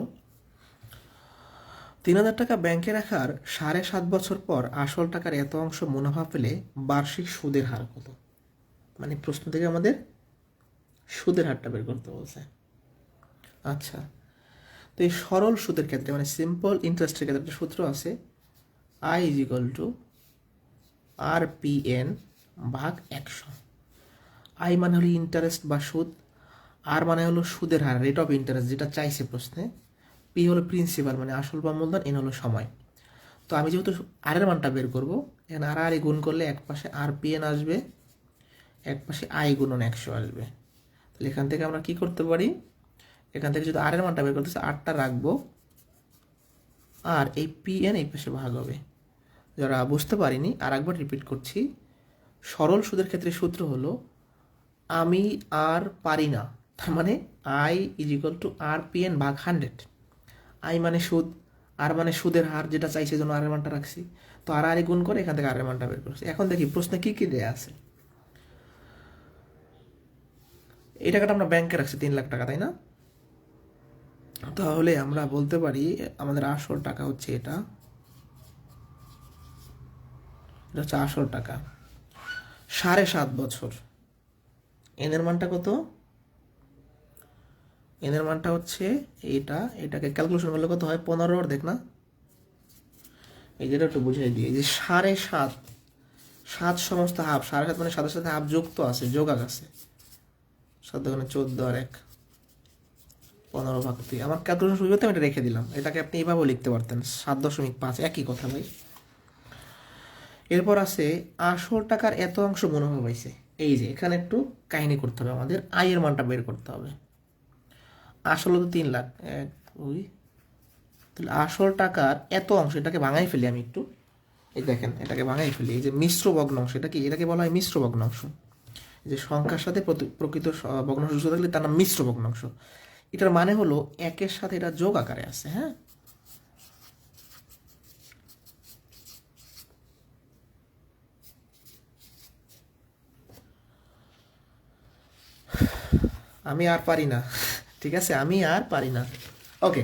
3000 টাকা ব্যাংকে রাখার 7.5 বছর পর আসল টাকার এত অংশ মুনাফা পেলে বার্ষিক সুদের হার কত? মানে প্রশ্ন থেকে আমাদের সুদের হারটা বের করতে বলছে। আচ্ছা, তো এই সরল সুদের ক্ষেত্রে, মানে সিম্পল ইন্টারেস্টের ক্ষেত্রে একটা সূত্র আছে, I is equal two RPN ভাগ 100। আই মানে হলো ইন্টারেস্ট বা সুদ, আর মানে হলো সুদের হার, রেট অফ ইন্টারেস্ট, যেটা চাইছে প্রশ্নে। পি হলো প্রিন্সিপাল মানে আসল বা মূলধন, এন হলো সময়। তো আমি যেহেতু আর এর মানটা বের করবো, এখানে আর গুণ করলে এক পাশে RPN আসবে, এক পাশে আই গুণন 100 আসবে। তাহলে এখান থেকে আমরা কি করতে পারি? এখান থেকে যদি আর এর মানটা বের করতেছে, আরটা রাখবো, আর এই PN এই পাশে ভাগ হবে। যারা বুঝতে পারিনি আর একবার রিপিট করছি, সরল সুদের ক্ষেত্রে সূত্র হলো আমি আর পারি না, তার মানে I is equal two RPN ভাগ 100। আই মানে সুদ, আর মানে সুদের হার, যেটা চাইছে জন্য আর এর মানটা রাখছি। তো আর গুণ করে এখান থেকে আর এর মানটা বের করছি। এখন দেখি প্রশ্নে কি কি দেয়া আছে। এই টাকাটা আমরা ব্যাংকে রাখছি 3 লাখ টাকা, তাই না? তাহলে আমরা বলতে পারি আমাদের আসল টাকা হচ্ছে এটা হচ্ছে আসল টাকা। 7.5 বছর। এনের মানটা কত? এনের মানটা হচ্ছে এটাকে ক্যালকুলেশন করলে কত হয়? 15 অর্ধেক না? এই যেটা একটু বুঝিয়ে দিই। এই যে 7.5, 7 সমস্ত হাফ, 7.5 মানে 7-এর সাথে হাফ যুক্ত আছে, যোগাক আছে, 7 দোকানে 14 আর 1 15 ভাগ 3। আমার ক্যালকুলেশন সুবিধাতে আমি এটা রেখে দিলাম। এটাকে আপনি এইভাবেও লিখতে পারতেন, 7.5, একই কথা ভাই। এরপর আছে আসল টাকার এত অংশ মুনাফা পাইছে। এই যে এখানে একটু কাহিনী করতে হবে, আমাদের আয়ের মানটা বের করতে হবে। আসল তো 3 লাখ, 1 2, তাহলে আসল টাকার এত অংশ, এটাকে ভাঙাই ফেলি আমি একটু। এই দেখেন, এটাকে ভাঙাই ফেলি। এই যে মিশ্র ভগ্নাংশ, এটা কি? এটাকে বলা হয় মিশ্র ভগ্নাংশ। এই যে সংখ্যার সাথে প্রকৃত ভগ্নাংশ যুক্ত থাকলে তার নাম মিশ্র ভগ্নাংশ। এটার মানে হলো একের সাথে এটা যোগ আকারে আছে। হ্যাঁ, আমি আর পারি না, ঠিক আছে, আমি আর পারি না। ওকে,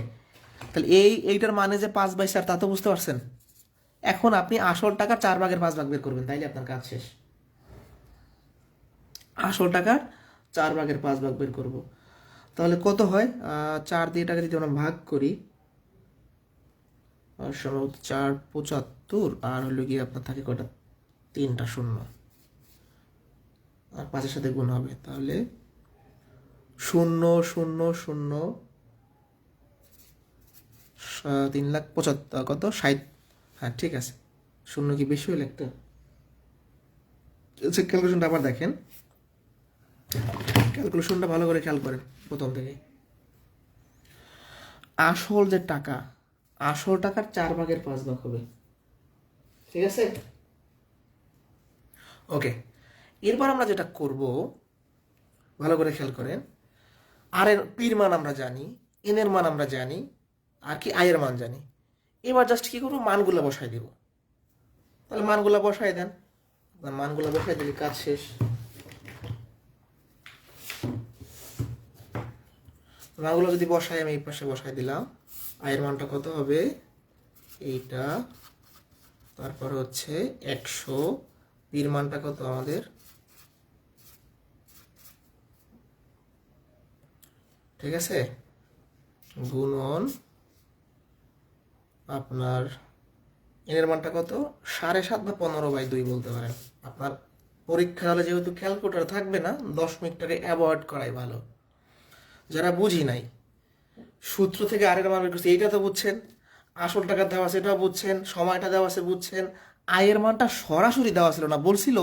তাহলে এইটার মানে যে 5/4, তা তো বুঝতে পারছেন। এখন আপনি আসল টাকার 4/5 বের করবেন, তাইলে আপনার কাজ শেষ। আসল টাকার 4/5 বের করব। তাহলে কত হয়? 4 দিয়ে টাকা যদি আমরা ভাগ করি, সম্ভবত 4/75, আর হলো গিয়ে আপনার থাকে কয়টা? 3টা শূন্য, আর 5-এর সাথে গুণ হবে, তাহলে 0 0 0 3,75,000 কত? 60। হ্যাঁ ঠিক আছে, শূন্য কি বেশি হলে একটা? ক্যালকুলেশনটা আবার দেখেন, ক্যালকুলেশনটা ভালো করে খেয়াল করেন প্রথম থেকে। আসল যে টাকা, আসল টাকার 4/5 হবে। ঠিক আছে, ওকে। এরপর আমরা যেটা করব, ভালো করে খেয়াল করেন, আর এর পির মান আমরা জানি, এন এর মান আমরা জানি, আর কি আয়ের মান জানি। এবার জাস্ট কি করবো, মানগুলো বসাই দেব। তাহলে মানগুলো বসাই দেন, মানগুলো বসাই দিলে কাজ শেষ। মানগুলো যদি বসাই, আমি এই পাশে বসাই দিলাম। আয়ের মানটা কত হবে, এইটা, তারপর হচ্ছে 100, পির মানটা কত আমাদের, ঠিক আছে, গুণন আপনার এনের মানটা কত, 7.5 বা 15/2 বলতে পারেন। আপনার পরীক্ষা হলে যেহেতু ক্যালকুলেটর থাকবে না, 10 মিনিটটাকে অ্যাভয়েড করাই ভালো। যারা বুঝি নাই, সূত্র থেকে আরের মান বের করছে, এইটা তো বুঝছেন, আসল টাকা দেওয়া আছে এটাও বুঝছেন, সময়টা দেওয়া আছে বুঝছেন, আয়ের মানটা সরাসরি দেওয়া ছিল না, বলছিল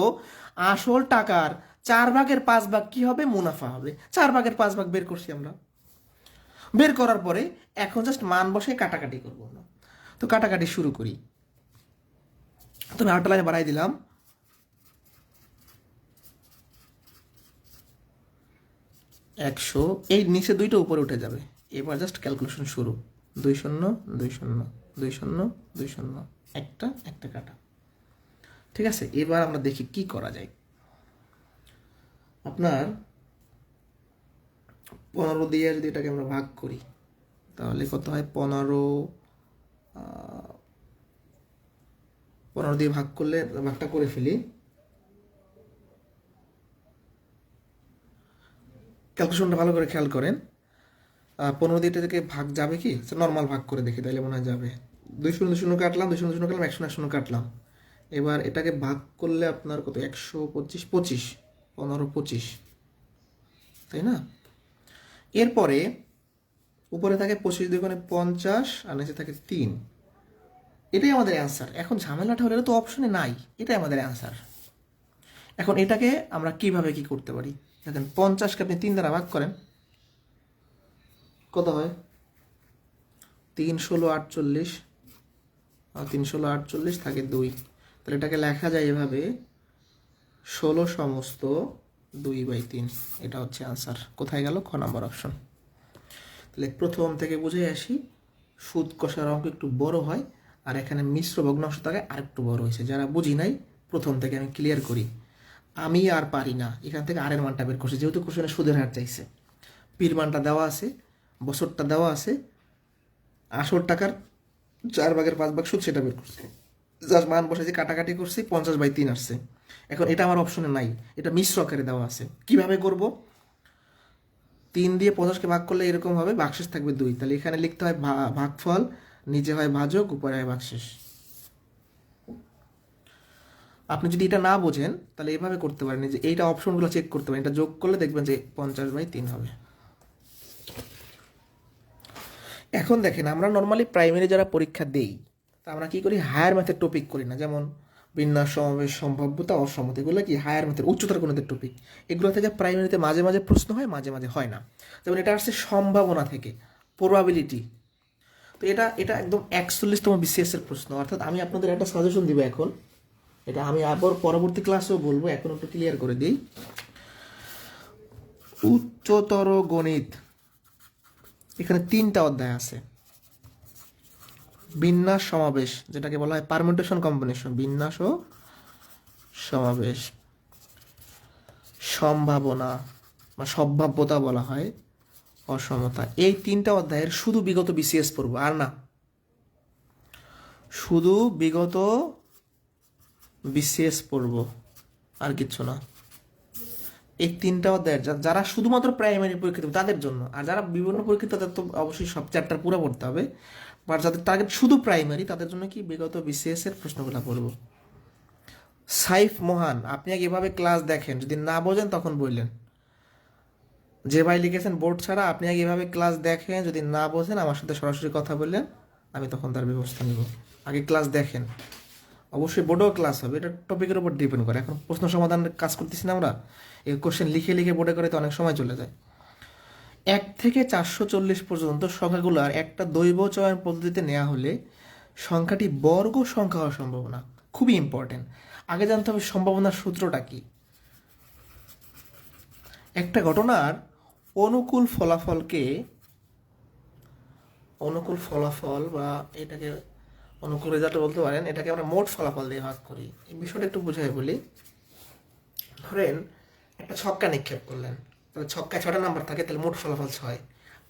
আসল টাকার 4/5 কি হবে, মুনাফা হবে। 4/5 বের করছি আমরা। বের করার পরে এখন জাস্ট মান বসে কাটাকাটি করবো না, তো কাটাকাটি শুরু করি। তুমি আরেকটা লাইনে বাড়াই দিলাম, 100, এই নিচে দুইটা উপরে উঠে যাবে। এবার জাস্ট ক্যালকুলেশন শুরু, 2 শূন্য 2 শূন্য 2 শূন্য 2 শূন্য, একটা একটা কাটা। ঠিক আছে, এবার আমরা দেখি কি করা যায়। আপনার 15 দিয়ে যদি এটাকে আমরা ভাগ করি, তাহলে কত হয়, 15 দিয়ে ভাগ করলে, ভাগটা করে ফেলি, ক্যালকুলেশনটা ভালো করে খেয়াল করেন। 15 দিয়ে থেকে ভাগ যাবে কি, নর্মাল ভাগ করে দেখি, তাইলে মনে হয় যাবে। 2 শূন্য 0 কাটলাম, 2 শূন্য 0 কাটলাম, 1 শূন্য 1 শূন্য কাটলাম। এবার এটাকে ভাগ করলে আপনার কত, 125, 25, 15, 25, তাই না? এরপরে উপরে থাকে 25 দুগুণে 50, আর নিচে থাকে 3। এটাই আমাদের অ্যান্সার। এখন ঝামেলাটা হলে তো অপশনে নাই, এটাই আমাদের অ্যান্সার। এখন এটাকে আমরা কিভাবে কি করতে পারি, দেখেন 50কে আপনি 3 দ্বারা ভাগ করেন, কত হয়, 3 ষোলো 48, আর 3 ষোলো 48 থাকে 2, তাহলে এটাকে লেখা যায় এভাবে, 16 সমস্ত 2/3। এটা হচ্ছে আনসার। কোথায় গেল, খ নাম্বার অপশন। তাহলে প্রথম থেকে বুঝে আসি, সুদ কষার অঙ্ক একটু বড় হয়, আর এখানে মিশ্র ভগ্নাংশ থাকে আর একটু বড় হয়েছে। যারা বুঝি নাই, প্রথম থেকে আমি ক্লিয়ার করি। আমি আর পারি না, এখান থেকে আরের মানটা বের করছি, যেহেতু কোশ্চেনে সুদের হার চাইছে, পির মানটা দেওয়া আছে, বছরটা দেওয়া আছে, আসল টাকার 4/5 সুদ সেটা বের করছে, জাস্ট মান বসেছি, কাটাকাটি করছি, 50/3 আসছে। এখন এটা আমার অপশনে নাই, এটা মিশ্র আকারে দেওয়া আছে। কিভাবে করব, 3 দিয়ে 50কে ভাগ করলে এরকম হবে, ভাগশেষ থাকবে 2, তাহলে এখানে লিখতে হয় ভাগফল, নিচে হয় ভাজক, উপরে হয় ভাগশেষ। আপনি যদি এটা না বোঝেন, তাহলে এভাবে করতে পারেন, যে এইটা অপশনগুলো চেক করতে পারেন, এটা যোগ করলে দেখবেন যে 50/3 হবে। এখন দেখেন, আমরা নর্মালি প্রাইমারি যারা পরীক্ষা দেই, তা আমরা কি করি, হায়ার ম্যাথের টপিক করি না, যেমন বিন্যাস, সমাবেশ, সম্ভাব্যতা, অসমতা, এগুলো কি হায়ার ম্যাথের, উচ্চতর গণিতের টপিক। এগুলো থেকে প্রাইমারিতে মাঝে মাঝে প্রশ্ন হয়, মাঝে মাঝে হয় না। যেমন এটা আসছে সম্ভাবনা থেকে, প্রবাবিলিটি। তো এটা এটা একদম 41তম BCS এর প্রশ্ন। অর্থাৎ আমি আপনাদের একটা সাজেশন দিব এখন, এটা আমি আবার পরবর্তী ক্লাসেও বলবো, এখন একটু ক্লিয়ার করে দিই। উচ্চতর গণিত, এখানে 3টা অধ্যায় আছে। বিন্যাস, সমাবেশ, যেটাকে বলা হয় পারমিউটেশন কম্বিনেশন, বিন্যাস ও সমাবেশ, সম্ভাবনা বা সম্ভাব্যতা বলা হয়, অসমতা। এই 3টা অধ্যায়ের শুধু বিগত BCS পড়বো, আর না, শুধু বিগত BCS পড়বো, আর কিচ্ছু না। এই 3টা অধ্যায়ের যারা শুধুমাত্র প্রাইমারি পরীক্ষা দেবে তাদের জন্য, আর যারা বিভিন্ন পরীক্ষা তাদের তো অবশ্যই সব চ্যাপ্টার পুরো পড়তে হবে, বাট যাদের টার্গেট শুধু প্রাইমারি, তাদের জন্য কি বিগত BCS এর প্রশ্নগুলো পড়বো। সাইফ মহান, আপনি আগে এভাবে ক্লাস দেখেন, যদি না বোঝেন তখন বললেন, যে ভাই লিখেছেন বোর্ড ছাড়া, আপনি আগে এভাবে ক্লাস দেখেন, যদি না বোঝেন আমার সাথে সরাসরি কথা বললেন, আমি তখন তার ব্যবস্থা নিব। আগে ক্লাস দেখেন, অবশ্যই বোর্ডেও ক্লাস হবে, এটা টপিকের উপর ডিপেন্ড করে। এখন প্রশ্ন সমাধানের কাজ করতেছি না আমরা, এই কোশ্চেন লিখে লিখে বোর্ডে করে তো অনেক সময় চলে যায়। 1 থেকে 440 পর্যন্ত সংখ্যাগুলোর একটা দৈব চয়ন পদ্ধতিতে নেওয়া হলে সংখ্যাটি বর্গ সংখ্যা হওয়ার সম্ভাবনা খুবই ইম্পর্টেন্ট। আগে জানতে হবে সম্ভাবনার সূত্রটা কি। একটা ঘটনার অনুকূল ফলাফলকে অনুকূল ফলাফল বা এটাকে অনুকূল রেজাল্ট বলতে পারেন, এটাকে আমরা মোট ফলাফল দিয়ে ভাগ করি। এই বিষয়টা একটু বুঝাই বলি। ধরেন একটা ছক্কা নিক্ষেপ করলেন, তাহলে ছক্কায় 6টা নাম্বার থাকে, তাহলে মোট ফলাফল 6।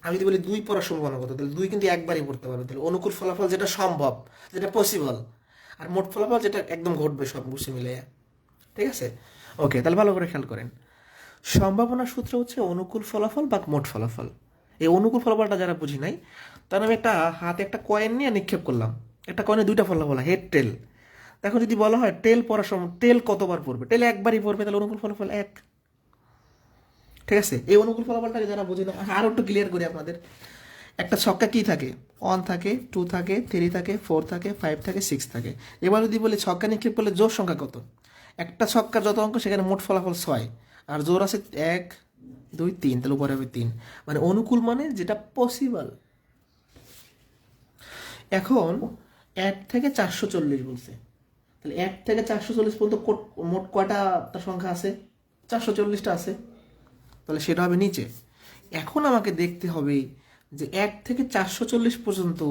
আমি যদি বলি 2 পড়ার সম্ভাবনা কত, তাহলে 2 কিন্তু একবারই পড়তে পারবে। তাহলে অনুকূল ফলাফল যেটা সম্ভব, যেটা পসিবল, আর মোট ফলাফল যেটা একদম ঘটবে সব বুঝে মিলে। ঠিক আছে, ওকে, তাহলে ভালো করে খেয়াল করেন। সম্ভাবনার সূত্র হচ্ছে অনুকূল ফলাফল বা মোট ফলাফল। এই অনুকূল ফলাফলটা যারা বুঝি নাই, তার আমি একটা হাতে একটা কয়েন নিয়ে নিক্ষেপ করলাম, একটা কয়েনে 2টা ফলাফল, হেড টেল। দেখো যদি বলা হয় টেল পড়ার সময় টেল কতবার পড়বে, টেল একবারই পড়বে, তাহলে অনুকূল ফলাফল 1। ঠিক আছে, এই অনুকূল ফলাফলটাকে যারা বুঝি না, আরও একটু ক্লিয়ার করি আপনাদের। একটা ছক্কা কি থাকে, 1 থাকে, 2 থাকে, 3 থাকে, 4 থাকে, 5 থাকে, 6 থাকে। এবার যদি বলি ছক্কা নিক্ষেপ করলে জোর সংখ্যা কত, একটা ছক্কার যত অঙ্ক সেখানে মোট ফলাফল 6, আর জোর আছে 1 2 3, তাহলে উপরে হবে 3। মানে অনুকূল মানে যেটা পসিবল। এখন 1 থেকে 440 বলছে, তাহলে 1 থেকে 440 পর্যন্ত মোট কয়টা তার সংখ্যা আছে, 440টা আছে, তাহলে সেটা হবে নিচে। এখন আমাকে দেখতে হবে যে 1 থেকে 440 পর্যন্ত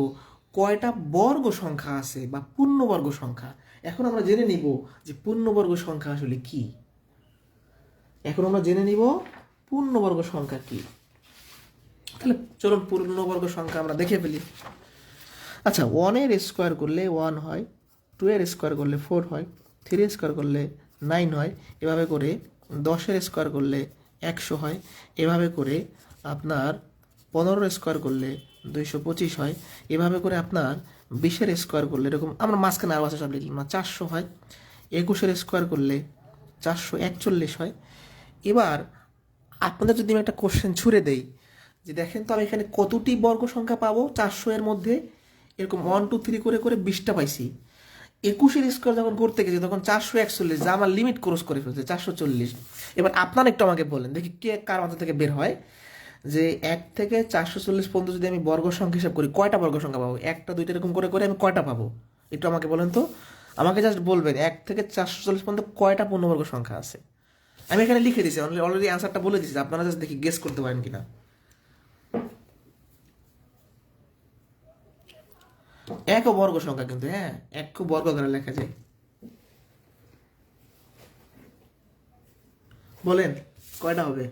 কয়টা বর্গ সংখ্যা আছে বা পূর্ণবর্গ সংখ্যা। এখন আমরা জেনে নিব যে পূর্ণবর্গ সংখ্যা আসলে কি। এখন আমরা জেনে নিব পূর্ণবর্গ সংখ্যা কি। তাহলে চলুন পূর্ণবর্গ সংখ্যা আমরা দেখে ফেলি। আচ্ছা, 1 এর স্কোয়ার করলে 1 হয়, 2 এর স্কোয়ার করলে 4 হয়, 3 এর স্কোয়ার করলে 9 হয়, এভাবে করে 10 এর স্কোয়ার করলে 100 হয়, এভাবে করে আপনার 15 এর স্কোয়ার করলে 225 হয়, এভাবে করে আপনার 20 এর স্কোয়ার করলে, এরকম আমরা মাঝখানে আরও আছে সব লিখলাম না, 400 হয়, 21 এর স্কোয়ার করলে 441 হয়। এবার আপনাদের যদি আমি একটা কোশ্চেন ছুড়ে দেই যে দেখেন তো আমি এখানে কতটি বর্গ সংখ্যা পাবো 400 এর মধ্যে, এরকম 1 2 3 করে করে 20টা পাইছি। 21 এর স্কোয়ার যখন করতে গেছি তখন 441, যা আমার লিমিট ক্রস করে ফেলছে 440। এবার আপনারা একটু আমাকে বলেন দেখি কে কার মাথা থেকে বের হয় যে 1 থেকে 440 পর্যন্ত যদি আমি বর্গ সংখ্যা হিসাব করি কয়টা বর্গ সংখ্যা পাবো, 1টা 2টা এরকম করে করে আমি কয়টা পাবো, একটু আমাকে বলেন তো। আমাকে জাস্ট বলবেন 1 থেকে 440 পর্যন্ত কয়টা পূর্ণবর্গ সংখ্যা আছে। আমি এখানে লিখে দিয়েছি, অলরেডি অ্যান্সারটা বলে দিয়েছি, আপনারা জাস্ট দেখি গেস করতে পারেন কিনা। একও বর্গ সংখ্যা কিন্তু, হ্যাঁ, এক বর্গ করে লেখা যায়। বলেন কয়টা হবে,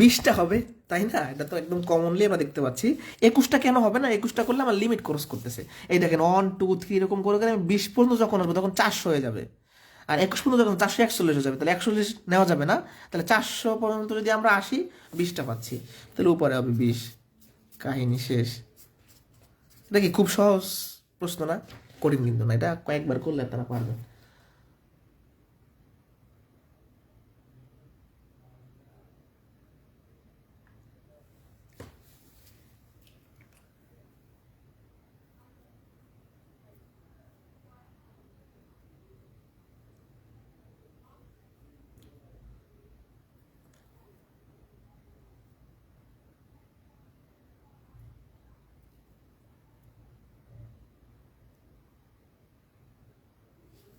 20টা হবে, তাই না? এটা তো একদম কমনলি আমরা দেখতে পাচ্ছি। 21টা কেন হবে না, 21টা করলে আমার লিমিট ক্রস করতেছে। এই দেখেন 1 2 3 এরকম করে করে আমি 20 পর্যন্ত যখন আসবো তখন 400 হয়ে যাবে, আর 21 পর্যন্ত যখন 441 হয়ে যাবে, তাহলে 140 নেওয়া যাবে না, তাহলে 400 পর্যন্ত যদি আমরা আসি 20টা পাচ্ছি, তাহলে উপরে হবে 20। কাহিনী শেষ। এটা কি খুব সহজ প্রশ্ন না? কঠিন কিন্তু না, এটা কয়েকবার করলে তারা পারবে।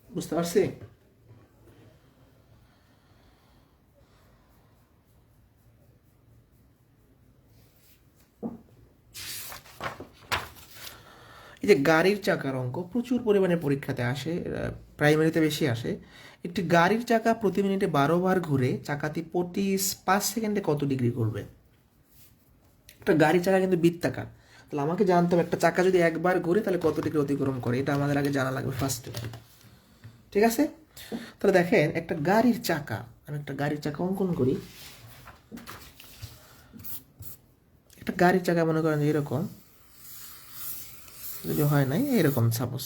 বুঝতে পারছি। এই যে গাড়ির চাকার অঙ্ক প্রচুর পরিমাণে পরীক্ষাতে আসে, প্রাইমারিতে বেশি আসে। একটি গাড়ির চাকা প্রতি মিনিটে 12 বার ঘুরে চাকাটি প্রতি 5 সেকেন্ডে কত ডিগ্রি করবে। একটা গাড়ির চাকা কিন্তু বৃত্তাকার, তাহলে আমাকে জানতে হবে একটা চাকা যদি একবার ঘুরে তাহলে কত ডিগ্রি অতিক্রম করে, এটা আমাদের আগে জানা লাগবে ফার্স্টে। ঠিক আছে, তাহলে দেখেন একটা গাড়ির চাকা, আমি একটা গাড়ির চাকা অঙ্কন করি। একটা গাড়ির চাকা মনে করেন যে এরকম, যদি হয় নাই এরকম সাপোজ।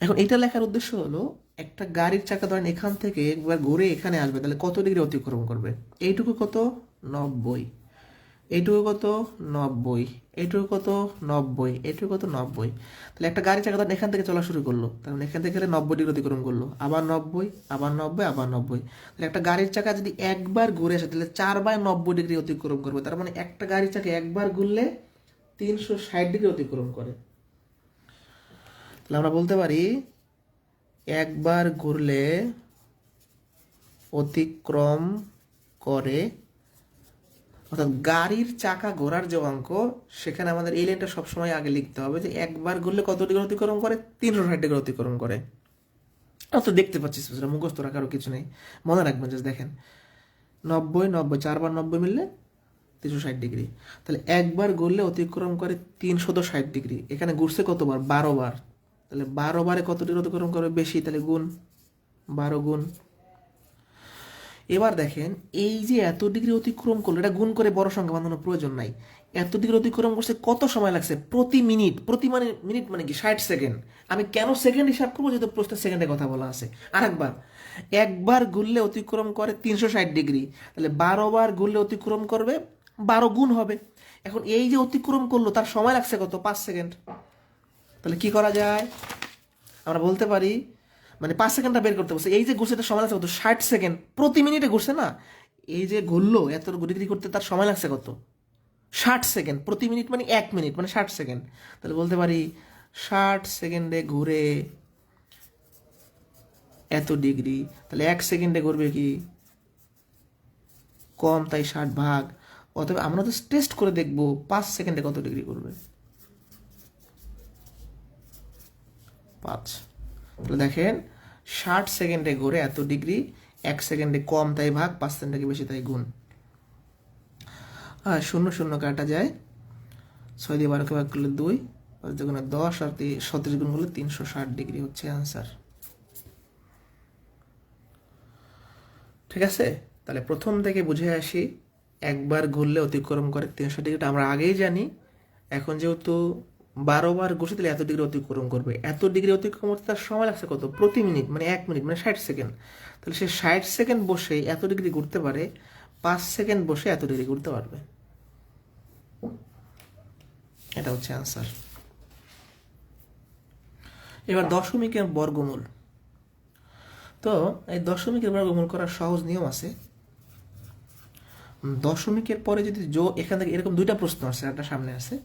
এখন এটা লেখার উদ্দেশ্য হলো একটা গাড়ির চাকা ধরেন এখান থেকে একবার ঘুরে এখানে আসবে, তাহলে কত ডিগ্রি অতিক্রম করবে, এইটুকু কত 90, এইটুকু কত 90, এইটুকু কত 90, এইটুকু কত 90। তাহলে একটা গাড়ি চাকা এখান থেকে চলা শুরু করলো, তার মানে এখান থেকে গেলে 90 ডিগ্রি অতিক্রম করলো, আবার 90, আবার 90, আবার 90। তাহলে একটা গাড়ির চাকা যদি একবার ঘুরে আসে তাহলে 4/90 ডিগ্রি অতিক্রম করবে, তার মানে একটা গাড়ির চাকা একবার ঘুরলে 360 ডিগ্রি অতিক্রম করে। তাহলে আমরা বলতে পারি একবার ঘুরলে অতিক্রম করে, অর্থাৎ গাড়ির চাকা ঘোরার যে অঙ্ক, সেখানে আমাদের এই লাইনটা সবসময় আগে লিখতে হবে যে একবার ঘুরলে কত ডিগ্রি অতিক্রম করে, 360 ডিগ্রি অতিক্রম করে। তো দেখতে পাচ্ছি, সেটা মুখস্থ রাখারও কিছু নেই, মনে রাখবেন। যে দেখেন 90, 90, 4/90 মিললে 360 ডিগ্রি। তাহলে একবার ঘুরলে অতিক্রম করে 360 ডিগ্রি। এখানে ঘুরছে কতবার? 12 বার। তাহলে 12 বারে কত ডিগ্রি অতিক্রম করে? বেশি, তাহলে গুণ 12 গুণ। এবার দেখেন এই যে এত ডিগ্রি অতিক্রম করলো, এটা গুণ করে বড় সংখ্যা বানানোর প্রয়োজন নাই। এত ডিগ্রি অতিক্রম করছে কত সময় লাগছে? প্রতি মিনিট, প্রতি মানে মিনিট মানে কি 60 সেকেন্ড। আমি কেন সেকেন্ড হিসাব করবো? যেহেতু প্রশ্নের সেকেন্ডে কথা বলা আছে। আরেকবার, একবার ঘুরলে অতিক্রম করে 360 ডিগ্রি, তাহলে 12 বার ঘুরলে অতিক্রম করবে 12 গুণ হবে। এখন এই যে অতিক্রম করলো তার সময় লাগছে কত? 5 সেকেন্ড। তাহলে কি করা যায়? আমরা বলতে পারি, মানে 5 সেকেন্ডটা বের করতে বলছে, এই যে ঘুরছে তার সময় লাগছে কত? 60 সেকেন্ড। প্রতি মিনিটে ঘুরছে না, এই যে ঘুরলো এত ডিগ্রি করতে তার সময় লাগছে কত? 60 সেকেন্ড। প্রতি মিনিট মানে 1 মিনিট, মানে 60 সেকেন্ড। তাহলে বলতে পারি 60 সেকেন্ডে ঘুরে এত ডিগ্রি। তাহলে 1 সেকেন্ডে ঘুরবে কি? কম, তাই 60 ভাগ। অতএব আমরা তো টেস্ট করে দেখবো 5 সেকেন্ডে কত ডিগ্রি করবে। 5। তাহলে দেখেন 60 সেকেন্ডে ঘুরে এত ডিগ্রি, 1 সেকেন্ডে কম তাই ভাগ, 5 সেকেন্ডে বেশি তাই গুণ। আর 0 0 কাটা যায়, 6 দিয়ে 12কে ভাগ করলে 2, 5 দুগুণে 10, আর 37 গুণ করলে 360 ডিগ্রি হচ্ছে অ্যান্সার। ঠিক আছে, তাহলে প্রথম থেকে বুঝে আসি, একবার ঘুরলে অতিক্রম করে 360 ডিগ্রিটা আমরা আগেই জানি। এখন যেহেতু 12 বার ঘুরছে, তাহলে এত ডিগ্রি অতিক্রম করবে। এত ডিগ্রি অতিক্রম করতে তার সময় লাগছে কত? প্রতি মিনিট মানে 1 মিনিট, মানে 60 সেকেন্ড। তাহলে সে 60 সেকেন্ড বসে এত ডিগ্রি ঘুরতে পারে, 5 সেকেন্ড বসে এত ডিগ্রি ঘুরতে পারবে। এটা হচ্ছে আনসার। এবার দশমিকের বর্গমূল। তো এই দশমিকের বর্গমূল করার সহজ নিয়ম আছে। দশমিকের পরে যদি এখান থেকে এরকম দুইটা প্রশ্ন আছে, একটা সামনে আছে।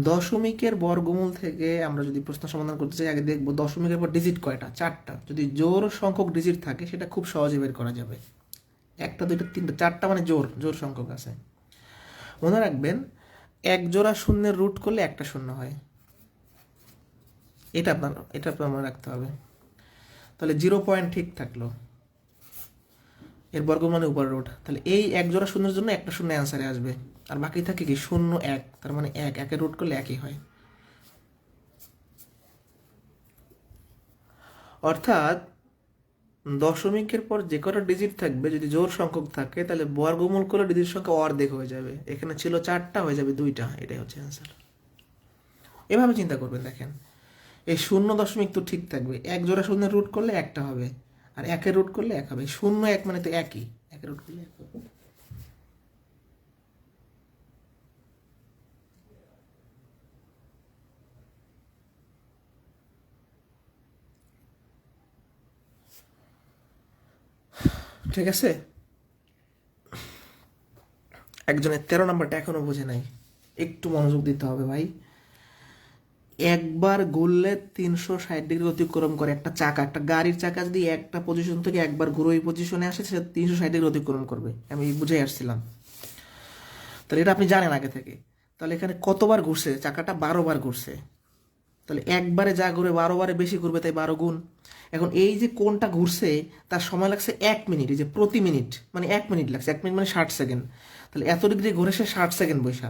দশমিকের বর্গমূল থেকে আমরা যদি প্রশ্ন সমাধান করতে চাই, আগে দেখবো দশমিকের পর ডিজিট কয়টা? 4টা। যদি জোর সংখ্যক ডিজিট থাকে সেটা খুব সহজে বের করা যাবে। 1টা 2টা 3টা 4টা মানে জোর জোর সংখ্যক আছে। মনে রাখবেন, 1 জোড়া শূন্যের রুট করলে একটা শূন্য হয়। এটা আপনার মনে রাখতে হবে। তাহলে 0 পয়েন্ট ঠিক থাকলো, এর বর্গমূল মানে উপরের রুট। তাহলে এই 1 জোড়া শূন্যের জন্য একটা শূন্য অ্যান্সারে আসবে, আর বাকি থাকে কি? 0 1, তার মানে 1 রুট করলে 1ই হয়। অর্থাৎ দশমিকের পর যে কটা ডিজিট থাকবে, যদি জোর সংখ্যক থাকে, তাহলে বর্গমূল করলে ডিজিট সংখ্যা অর্ধেক হয়ে যাবে। এখানে ছিল 4টা, হয়ে যাবে 2টা। এটাই হচ্ছে অ্যান্সার। এভাবে চিন্তা করবেন। দেখেন এই 0 দশমিক তো ঠিক থাকবে, 1 জোড়া শূন্যের রুট করলে একটা হবে, আর 1-এর রুট করলে 1 হবে। 0 1 মানে তো একই, 1-এর রুট করলে 1 হবে। ঠিক আছে, একজনের 13 নম্বরটা এখনো বোঝে নাই, একটু মনোযোগ দিতে হবে ভাই। একবার ঘুরলে 360 ডিগ্রি অতিক্রম করে একটা চাকা, একটা গাড়ির চাকা যদি একটা পজিশন থেকে একবার ঘুরে ওই পজিশনে আসে, সে 360 ডিগ্রি অতিক্রম করবে। আমি বুঝে আসছিলাম। তাহলে এটা আপনি জানেন আগে থেকে। তাহলে এখানে কতবার ঘুরছে? চাকাটা 12 বার ঘুরছে। তাহলে একবারে যা ঘুরবে 12 বারে বেশি ঘুরবে, তাই 12 গুণ। এখন এই যে কোনটা ঘুরছে তার সময় লাগছে 1 মিনিট। এই যে প্রতি মিনিট মানে 1 মিনিট লাগছে, 1 মিনিট মানে 60 সেকেন্ড। তাহলে এত ডিগ্রি ঘুরে সে 60 সেকেন্ড বৈশা,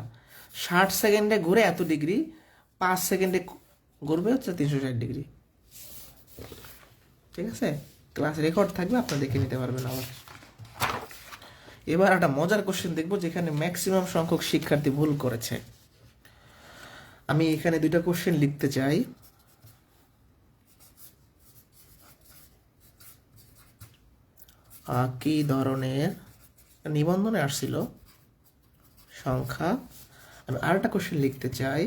60 সেকেন্ডে ঘুরে এত ডিগ্রি, 5 সেকেন্ডে ঘুরবে হচ্ছে 360 ডিগ্রি। ঠিক আছে, ক্লাস রেকর্ড থাকবে, আপনারা দেখে নিতে পারবেন আবার। এবার একটা মজার কোশ্চেন দেখবো, যেখানে ম্যাক্সিমাম সংখ্যক শিক্ষার্থী ভুল করেছে। আমি এখানে দুইটা কোশ্চেন লিখতে চাই। কি ধরনের নিবন্ধনে আসছিল সংখ্যা। আমি আরেকটা কোশ্চেন লিখতে চাই,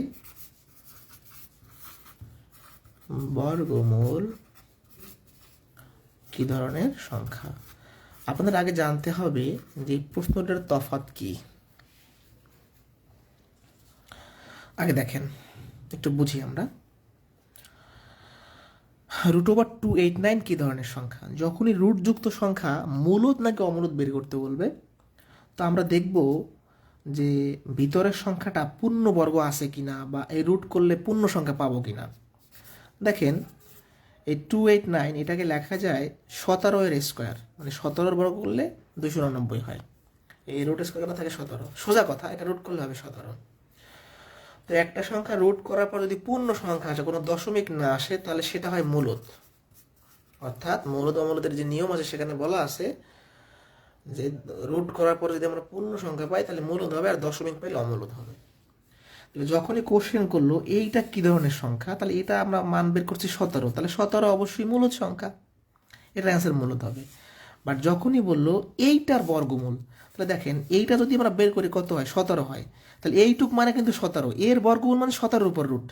বর্গমূল কি ধরনের সংখ্যা। আপনাদের আগে জানতে হবে যে প্রশ্নটার তফাৎ কি। আগে দেখেন, একটু বুঝি আমরা। √289 কি ধরনের সংখ্যা? যখনই রুটযুক্ত সংখ্যা মূলদ নাকি অমূলদ বের করতে বলবে, তো আমরা দেখব যে ভিতরের সংখ্যাটা পূর্ণবর্গ আছে কিনা, বা এই রুট করলে পূর্ণ সংখ্যা পাবো কিনা। দেখেন, এই 289 এটাকে লেখা যায় 17 মানে 17 বর্গ করলে 299 হয়। এই রুট স্কোয়ারটা থাকে 17, সোজা কথা, এটা রুট করলে হবে 17। তো একটা সংখ্যা রুট করার পর যদি পূর্ণ সংখ্যা আসে, কোনো দশমিক না আসে, তাহলে সেটা হয় মূলদ। অর্থাৎ মূলদ অমূলদের যে নিয়ম আছে সেখানে বলা আছে যে রুট করার পর যদি আমরা পূর্ণ সংখ্যা পাই তাহলে মূলদ হবে, আর দশমিক পাইলে অমূলদ হবে। তাহলে যখনই কোশ্চেন করলো এইটা কি ধরনের সংখ্যা, তাহলে এটা আমরা মান বের করছি 17, তাহলে 17 অবশ্যই মূলদ সংখ্যা, এটার অ্যান্সার মূলদ হবে। বাট যখনই বললো এইটার বর্গমূল, তাহলে দেখেন এইটা যদি আমরা বের করি কত হয়, 17 হয়। তাহলে এইটুক মানে কিন্তু 17, এর বর্গমূল মানে 17 উপর রুট।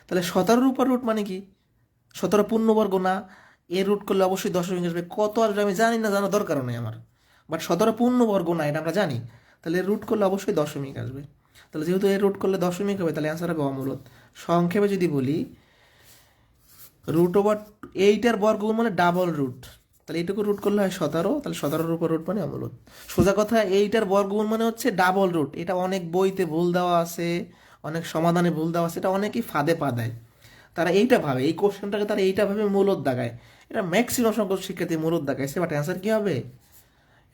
তাহলে 17 উপর রুট মানে কি? 17 পূর্ণবর্গ না, এর রুট করলে অবশ্যই দশমিক আসবে। কত আসবে আমি জানি না, জানার দরকারও নেই আমার। বাট 17 পূর্ণবর্গ না, এটা আমরা জানি। তাহলে এর রুট করলে অবশ্যই দশমিক আসবে। তাহলে যেহেতু এর রুট করলে দশমিক হবে, তাহলে অ্যান্সার হবে অমূলদ। সংক্ষেপে যদি বলি, √8 বর্গমূল মানে ডাবল রুট, তাহলে এইটুকু রুট করলে হয় 17, তাহলে 17 উপর রুট মানে অমূলদ। সোজা কথা, 8 বর্গমূল মানে হচ্ছে ডাবল রুট। এটা অনেক বইতে ভুল দেওয়া আছে, অনেক সমাধানে ভুল দেওয়া আছে, এটা অনেকেই ফাঁদে পা দেয়। তারা এইটা ভাবে, এই কোশ্চেনটাকে তারা এইটা ভাবে মূলদ দাগায়। এটা ম্যাক্সিমাম সংখ্যক শিক্ষার্থী মূলদ দাগাইছে। বাট অ্যান্সার কী হবে?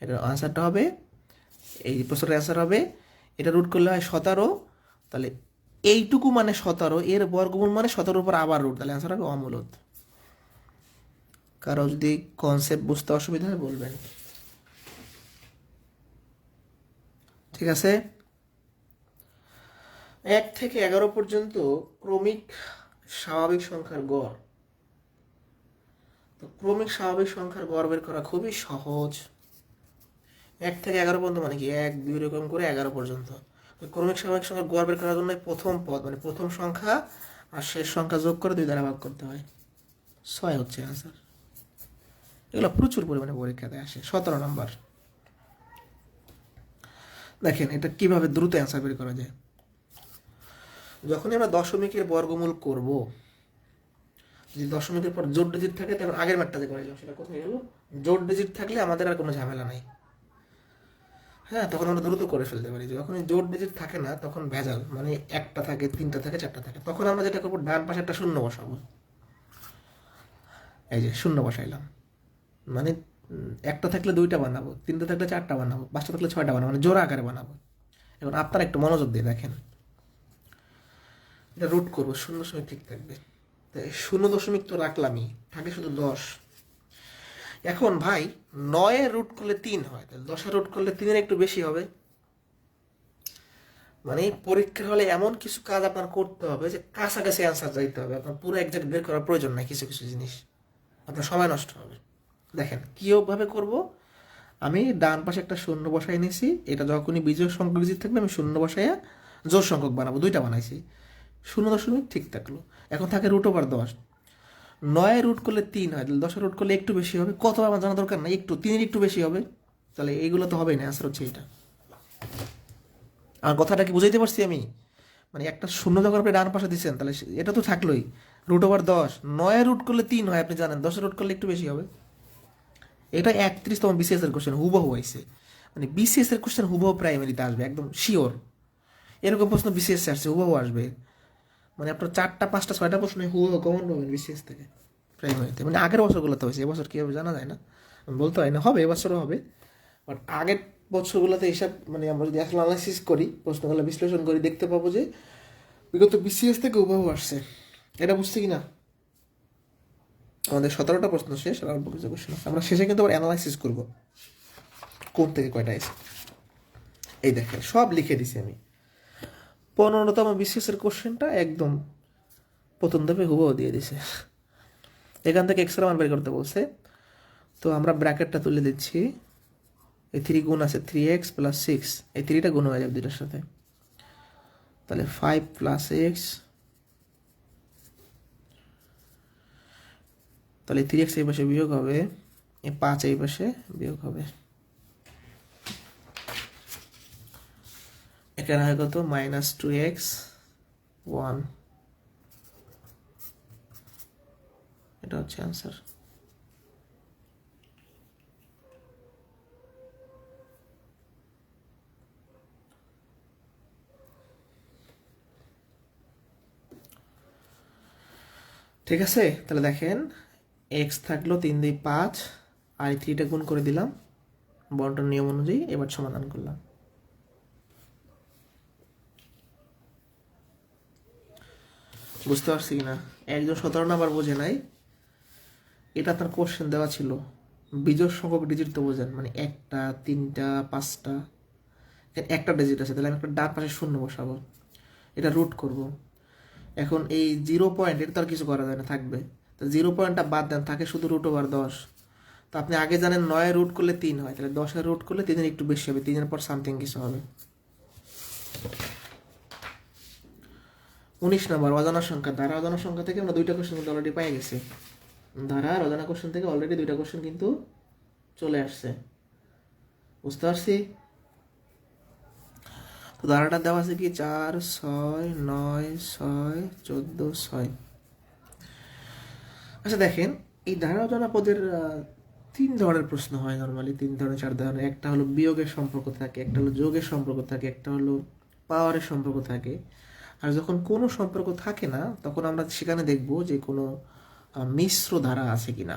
এটার অ্যান্সারটা হবে, এই প্রশ্নটার অ্যান্সার হবে, এটা রুট করলে হয় 17, তাহলে এইটুকু মানে 17, এর বর্গমূল মানে 17 উপর আবার রুট, তাহলে অ্যান্সার হবে অমূলদ। কারো যদি কনসেপ্ট বুঝতে অসুবিধা হয় বলবেন। ঠিক আছে? 1 থেকে 11 পর্যন্ত ক্রমিক স্বাভাবিক সংখ্যার গড়। তো ক্রমিক স্বাভাবিক সংখ্যার গড় বের করা খুবই সহজ। 1 থেকে 11 পর্যন্ত মানে কি, 1 2 এরকম করে 11 পর্যন্ত। ক্রমিক স্বাভাবিক সংখ্যার গড় বের করার জন্য প্রথম পদ মানে প্রথম সংখ্যা আর শেষ সংখ্যা যোগ করে 2 দ্বারা ভাগ করতে হয়। 6 হচ্ছে আনসার। এগুলো প্রচুর পরিমাণে পরীক্ষাতে আসে। 17 নম্বর। দেখেন এটা কিভাবে দ্রুত অ্যান্সার বের করা যায়। যখনই আমরা দশমিকের বর্গমূল করব, যদি দশমিকের পর জোড় ডিজিট থাকে, তখন আগের ম্যাটটাতে করে যাও, সেটা কোথায় গেল? জোড় ডিজিট থাকলে আমাদের আর কোনো ঝামেলা নাই। হ্যাঁ, তখন আমরা দ্রুত করে ফেলতে পারি। যখন জোড় ডিজিট থাকে না, তখন ভেজাল, মানে একটা থাকে, তিনটা থাকে, চারটা থাকে। তখন আমরা যেটা করবো, ডান পাশে একটা শূন্য বসাবো। এই যে শূন্য বসাইলাম, মানে একটা থাকলে 2টা বানাবো, 3টা থাকলে 4টা বানাবো, 5টা থাকলে 6টা বানাবো, মানে জোড়া আকারে বানাবো। এখন আপনারা একটু মনোযোগ দিয়ে দেখেন, এটা রুট করবো, 0 ঠিক থাকবে। 0 তো রাখলামই, থাকে শুধু 10। এখন ভাই 9 রুট করলে 3 হয়, তাহলে 10 রুট করলে 3 একটু বেশি হবে। মানে পরীক্ষার হলে এমন কিছু কাজ আপনার করতে হবে যে কাছাকাছি অ্যান্সার যাইতে হবে। আপনার পুরো একজাক্ট বের করার প্রয়োজন নাই, কিছু কিছু জিনিস আপনার সময় নষ্ট হবে। দেখেন কীভাবে করব। আমি ডান পাশে একটা শূন্য বসাই নিয়েছি, এটা যখনই বিজোড় সংখ্যক ডিজিট থাকবে আমি শূন্য বসাইয়া জোড় সংখ্যক বানাবো, 2টা বানাইছি। 0 ঠিক থাকলো। এখন থাকে √10। 9 রুট করলে 3 হয়, তাহলে 10 রুট করলে একটু বেশি হবে। কত আমার জানা দরকার না, একটু 3 একটু বেশি হবে। তাহলে এইগুলো তো হবেই না, অ্যান্সার হচ্ছে এটা। আমার কথাটা কি বুঝাইতে পারছি আমি? মানে একটা শূন্য যখন আপনি ডান পাশে দিচ্ছেন, তাহলে এটা তো থাকলোই। √10, 9 রুট করলে 3 হয়, আপনি জানেন। 10 রুট করলে একটু বেশি হবে। এটা 31তম বিসিএস এর কোশ্চেন, হুবহু হয়েছে। মানে বিসিএস এর কোশ্চেন হুবহু প্রাইমারিতে আসবে, একদম শিওর। এরকম প্রশ্ন বিসিএস আসছে, হুবহু আসবে। মানে আপনার 4টা 5টা 6টা প্রশ্ন হুবহু কমন পাবেন বিসিএস থেকে প্রাইমারিতে। মানে আগের বছরগুলোতে হয়েছে, এবছর কী হবে জানা যায় না, বলতে হয় না। হবে, এবছরও হবে। বাট আগের বছরগুলোতে এইসব, মানে আমরা যদি আসলে অ্যানালাইসিস করি, প্রশ্নগুলো বিশ্লেষণ করি, দেখতে পাবো যে বিগত বিসিএস থেকে হুবহু আসছে। এটা বুঝছি কি না? আমাদের 17টা প্রশ্ন শেষ, আর অল্প কিছু কোশ্চেন আছে। আমরা শেষে কিন্তু আবার অ্যানালাইসিস করবো কোন থেকে কয়টা এসে। এই দেখেন সব লিখে দিছি আমি। 15তম বিসিএস এর কোশ্চেনটা একদম প্রথম ধাপে হুবহু দিয়ে দিছে। এখান থেকে এক্সট্রা মান বের করতে বলছে, তো আমরা ব্র্যাকেটটা তুলে দিচ্ছি। এই 3 গুণ আছে 3x প্লাস 6, এই 3টা গুণ হয়ে যাবে দুইটার সাথে, তাহলে 5 প্লাস x, তাহলে 3x এই পাশে বিয়োগ হবে, এই 5 এই পাশে বিয়োগ হবে, এখানে হয় কত মাইনাস 2x 1, এটা হচ্ছে অ্যান্সার। ঠিক আছে, তাহলে দেখেন এক্স থাকলো 3 2 5, আর 3টা গুণ করে দিলাম বন্টন নিয়ম অনুযায়ী, এবার সমাধান করলাম। বুঝতে পারছি কিনা? একজন 17 নাম্বার বোঝে নাই, এটা তার কোশ্চেন দেওয়া ছিল, বিজোড় সংখ্যক ডিজিট তো বোঝেন, মানে 1টা 3টা 5টা, একটা ডিজিট আছে, তাহলে আমি একটা ডান পাশে শূন্য বসাবো, এটা রুট করব। এখন এই 0 পয়েন্ট, এটা তো আর কিছু করা যায় না, থাকবে, তো 0 পয়েন্টটা বাদ দেন, থাকে শুধু রুট ওভার 10। তো আপনি আগে জানেন 9 রুট করলে 3 হয়, তাহলে 10 রুট করলে 3 একটু বেশি হবে, 3 পর সামথিং কিছু হবে। 19 নম্বর অজানা সংখ্যা, ধারা অজানা সংখ্যা থেকে আমরা 2টা কোশ্চেন কিন্তু অলরেডি পেয়ে গেছি, ধারার অজানা কোশ্চেন থেকে অলরেডি 2টা কোশ্চেন কিন্তু চলে আসছে। বুঝতে পারছি? তো ধারাটা দেওয়া আছে কি 4 6 9 6 14 6। আচ্ছা দেখেন, এই ধারা অজানা পদের 3 ধরনের প্রশ্ন হয় নর্মালি, 3 ধরনের 4 ধরনের। একটা হলো বিয়োগের সম্পর্ক থাকে, একটা হলো যোগের সম্পর্ক থাকে, একটা হলো পাওয়ারের সম্পর্ক থাকে। আর যখন কোনো সম্পর্ক থাকে না, তখন আমরা সেখানে দেখব যে কোনো মিশ্র ধারা আছে কিনা।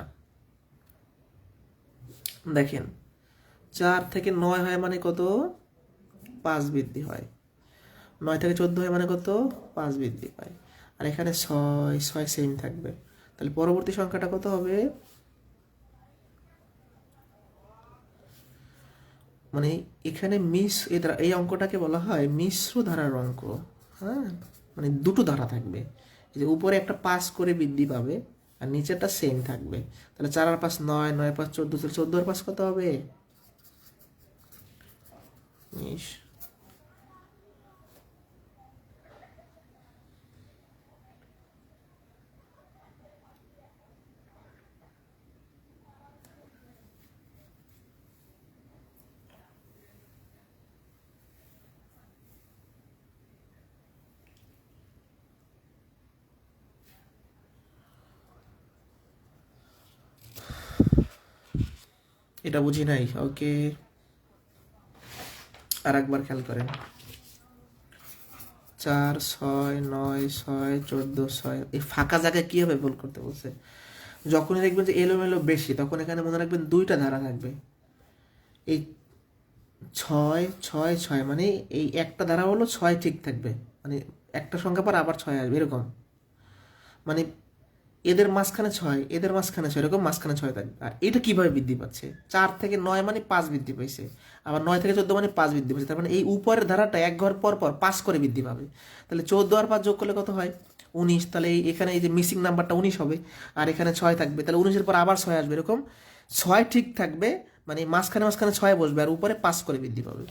দেখেন 4 থেকে 9 হয় মানে কত, 5 বৃদ্ধি হয়। 9 থেকে 14 হয় মানে কত, 5 বৃদ্ধি পায়। আর এখানে 6 সেম থাকবে, তাহলে পরবর্তী সংখ্যাটা কত হবে, মানে এখানে এই অঙ্কটাকে বলা হয় মিশ্র ধারার অঙ্ক। হ্যাঁ, মানে দুটো ধারা থাকবে, যে উপরে একটা 5 করে বৃদ্ধি পাবে আর নিচেরটা সেম থাকবে। তাহলে 4 আর 5 9, 9 আর 5 14, তাহলে 14 আর 5 কত হবে, 19। এটা বুঝি নাই, ওকে, আর একবার খেয়াল করেন। 4 6 9 6 14 6, এই ফাঁকা জায়গায় কি হবে ভুল করতে বলছে। যখনই দেখবেন যে এলোমেলো বেশি, তখন এখানে মনে রাখবেন 2টা ধারা থাকবে। এই 6 6 6 মানে এই একটা ধারা হলো 6 ঠিক থাকবে, মানে একটা সংখ্যা পর আবার 6 আসবে এরকম, মানে এদের মাঝখানে 6, এদের মাঝখানে 6, এরকম মাঝখানে 6 থাকবে। আর এটা কিভাবে বৃদ্ধি পাচ্ছে, 4 থেকে 9 মানে 5 বৃদ্ধি পাইছে, আবার 9 থেকে 14 মানে 5 বৃদ্ধি পাইছে, তার মানে এই উপরের ধারাটা এক ঘর পর পর 5 করে বৃদ্ধি পাবে। তাহলে 14 আর 5 যোগ করলে কত হয়, 19। তাহলে এখানে এই যে মিসিং নাম্বারটা 19 হবে, আর এখানে 6 থাকবে, তাহলে 19-এর পর আবার 6 আসবে, এরকম 6 ঠিক থাকবে, মানে মাঝখানে মাঝখানে 6 বসবে আর উপরে 5 করে বৃদ্ধি পাবে।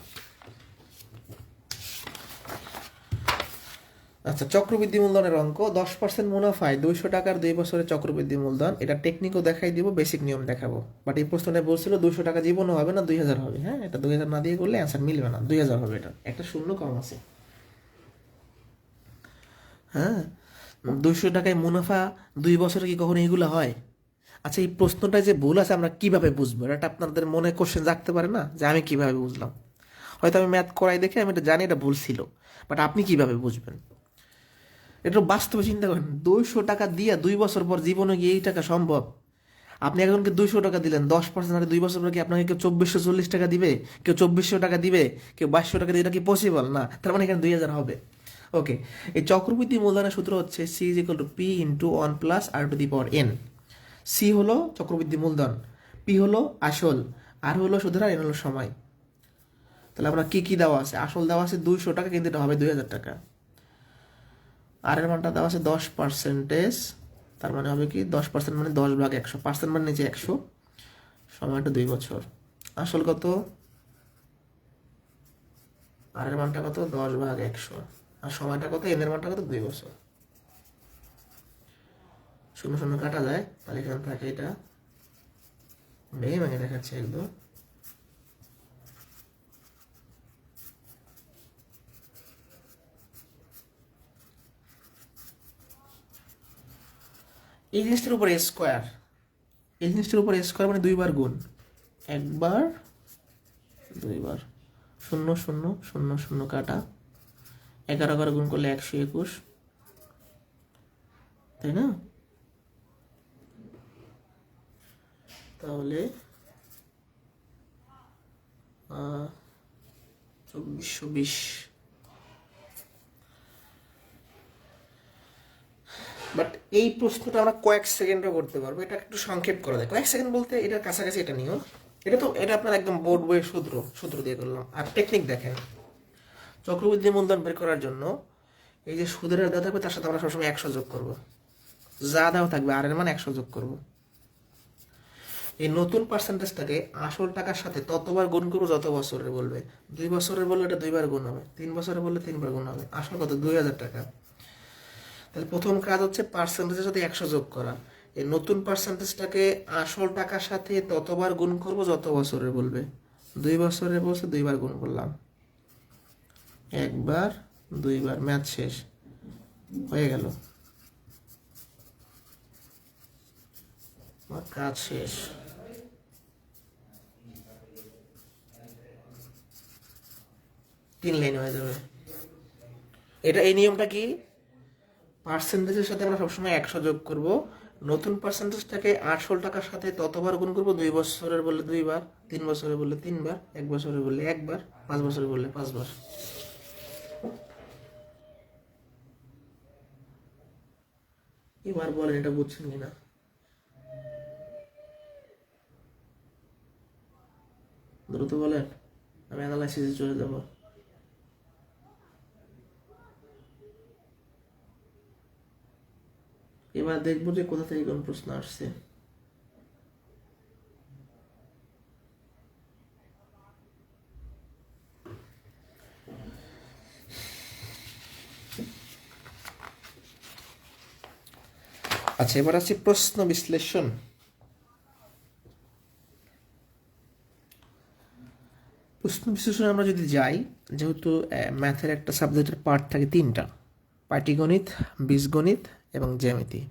আচ্ছা, চক্রবৃদ্ধি মূলধনের অঙ্ক, 10% মুনাফায় 200 টাকার 2 বছরের চক্রবৃদ্ধি মূলধন। এটা টেকনিকও দেখাই দিব, বেসিক নিয়ম দেখাবো। বাট এই প্রশ্নটা বলছিল 200 টাকা জীবনও হবে না, 2000 হবে। হ্যাঁ, এটা 2000 না দিয়ে করলে অ্যান্সার মিলবে না, 2000 হবে, এটা একটা শূন্য কম আছে। হ্যাঁ, 200 টাকায় মুনাফা 2 বছরে কি কখনো এগুলো হয়? আচ্ছা, এই প্রশ্নটা যে ভুল আছে আমরা কিভাবে বুঝবো? এটা আপনাদের মনে কোশ্চেন জাগতে পারে না, যে আমি কিভাবে বুঝলাম? হয়তো আমি ম্যাথ করাই দেখে আমি এটা জানি এটা ভুল ছিল, বাট আপনি কিভাবে বুঝবেন? এটা বাস্তবে চিন্তা করেন, 200 টাকা দিয়ে 2 বছর পর জীবনে গিয়ে এই টাকা সম্ভব? আপনি একজনকে 200 টাকা দিলেন, 10% হারে 2 বছর পর কি আপনাকে কেউ 2440 টাকা দিবে, কেউ 2400 টাকা দিবে, কেউ 2200 টাকা দিবে? এটা কি পসিবল না? তার মানে এখানে 2000 হবে। ওকে, এই চক্রবৃদ্ধি মূলধনের সূত্র হচ্ছে C is equal to P into 1 plus R to the power N. C হলো চক্রবৃদ্ধি মূলধন, পি হলো আসল, আর হলো সুদের, আর এন হলো সময়। তাহলে আমরা কি কি দেওয়া আছে, আসল দেওয়া আছে 200 টাকা, কিন্তু এটা হবে 2000 টাকা। আর এর মানটা দেওয়া আছে 10%, তার মানে হবে কি 10% মানে 10 ভাগ 100, পার্সেন্ট মানে নিচে 100, সময়টা 2 বছর। আসল কত, আর এর মানটা কত, 10/100। আর সময়টা কত, এর মানটা কত, 2 বছর। শূন্য শূন্য কাটা যায়, তাহলে এখানে থাকে এটা, ভেঙে ভেঙে দেখাচ্ছে একদম। এই জিনিসটার উপর স্কোয়ার, এই জিনিসটার উপর স্কোয়ার মানে 2 বার গুণ, 1 বার 2 বার, শূন্য শূন্য শূন্য শূন্য কাটা, 11 গুণ করলে 121, তাই না? তাহলে 2420। বাট এই প্রশ্নটা আমরা কয়েক সেকেন্ডে করতে পারবো, এটা একটু সংক্ষেপ করে দেয়। কয়েক সেকেন্ড বলতে এটার কাছাকাছি এটা নিও। এটা আপনার একদম বোর্ড বইয়ের সূত্র দিয়ে করলাম। আর টেকনিক দেখেন, চক্রবৃদ্ধি মূলধন বের করার জন্য এই যে সুদের হার দেওয়া থাকবে তার সাথে আমরা সবসময় 100 যোগ করবো, যা দেওয়া থাকবে আর এর মান 100 যোগ করবো। এই নতুন পার্সেন্টেজটাকে আসল টাকার সাথে ততবার গুণ করবো যত বছরের বলবে। 2 বছরের বললে এটা 2 বার গুণ হবে, 3 বছরের বললে 3 বার গুণ হবে। আসল কত, 2000 টাকা। তাহলে প্রথম কাজ হচ্ছে পার্সেন্টেজের সাথে 100 যোগ করা। এই নতুন পার্সেন্টেজটাকে আসল টাকার সাথে ততবার গুণ করবো যত বছরের বলবে। 2 বছরের বলছে 2 বার গুণ করলাম, 1 বার 2 বার, ম্যাথ শেষ হয়ে গেল, আমার কাজ শেষ। 3 লাইন হয়ে যাবে। এটা এই নিয়মটা কি, পার্সেন্টেজের সাথে আমরা সবসময় 100 যোগ করব, নতুন পার্সেন্টেজটাকে আসল টাকার সাথে ততবার গুণ করবো। 2 বছরের বললে 2 বার, 3 বছরের বললে 3 বার, 1 বছরের বললে 1 বার, 5 বছরের বললে 5 বার। এবার বলেন এটা বুঝছেন কিনা। দ্রুত বলেন, আমি অ্যানালাইসিসে চলে যাব। এবার দেখবো যে কোথা থেকে কোন প্রশ্ন আসছে। আচ্ছা, এবার আছে প্রশ্ন বিশ্লেষণ। প্রশ্ন বিশ্লেষণে আমরা যদি যাই, যেহেতু ম্যাথের একটা সাবজেক্টের পার্ট থাকে 3টা, পাটিগণিত, বীজগণিত এবং জ্যামিতি।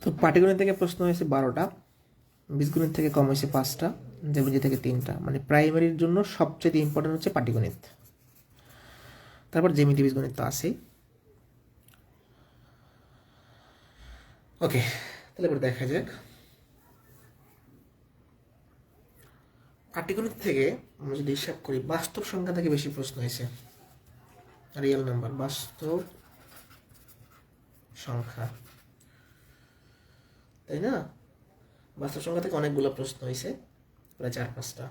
তো পাটিগণিত থেকে প্রশ্ন হয়েছে 12টা, বীজগণিত থেকে কম হয়েছে 5টা, জ্যামিতি থেকে 3টা। মানে প্রাইমারির জন্য সবচেয়ে ইম্পর্টেন্ট হচ্ছে পাটিগণিত, তারপর জ্যামিতি বীজগণিত তো আছেই। ওকে, তাহলে এবার দেখা যাক। পাটিগণিত থেকে আমরা যদি হিসাব করি, বাস্তব সংখ্যা থেকে বেশি প্রশ্ন হয়েছে, রিয়েল নাম্বার, বাস্তব সংখ্যা, তাই না? বাস্তব সংখ্যা থেকে অনেকগুলো প্রশ্ন হয়েছে, প্রায় 4-5টা।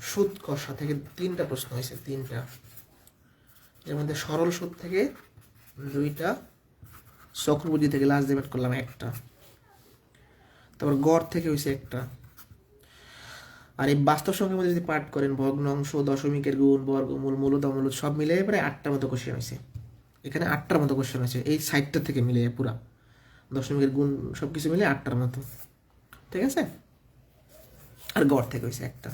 সুদ কষা থেকে 3টা প্রশ্ন হয়েছে, 3টা। এর মধ্যে সরল সুদ থেকে 2টা, চক্রবৃদ্ধি থেকে লাস্ট ডিবেট করলাম 1টা, তারপর গড় থেকে হয়েছে 1টা। আর এই বাস্তব সংখ্যার মধ্যে যদি পাঠ করেন, ভগ্নাংশ, দশমিকের গুণ, বর্গমূল, মূলদ, অমূলদ সব মিলিয়ে প্রায় 8টার মতো কোশ্চেন হয়েছে। এখানে 8টার মতো কোশ্চেন হয়েছে এই সাইডটা থেকে মিলিয়ে, পুরা দশমিকের গুণ সব কিছু মিলিয়ে 8টার মতো, ঠিক আছে? আর গড় থেকে হয়েছে 1টা।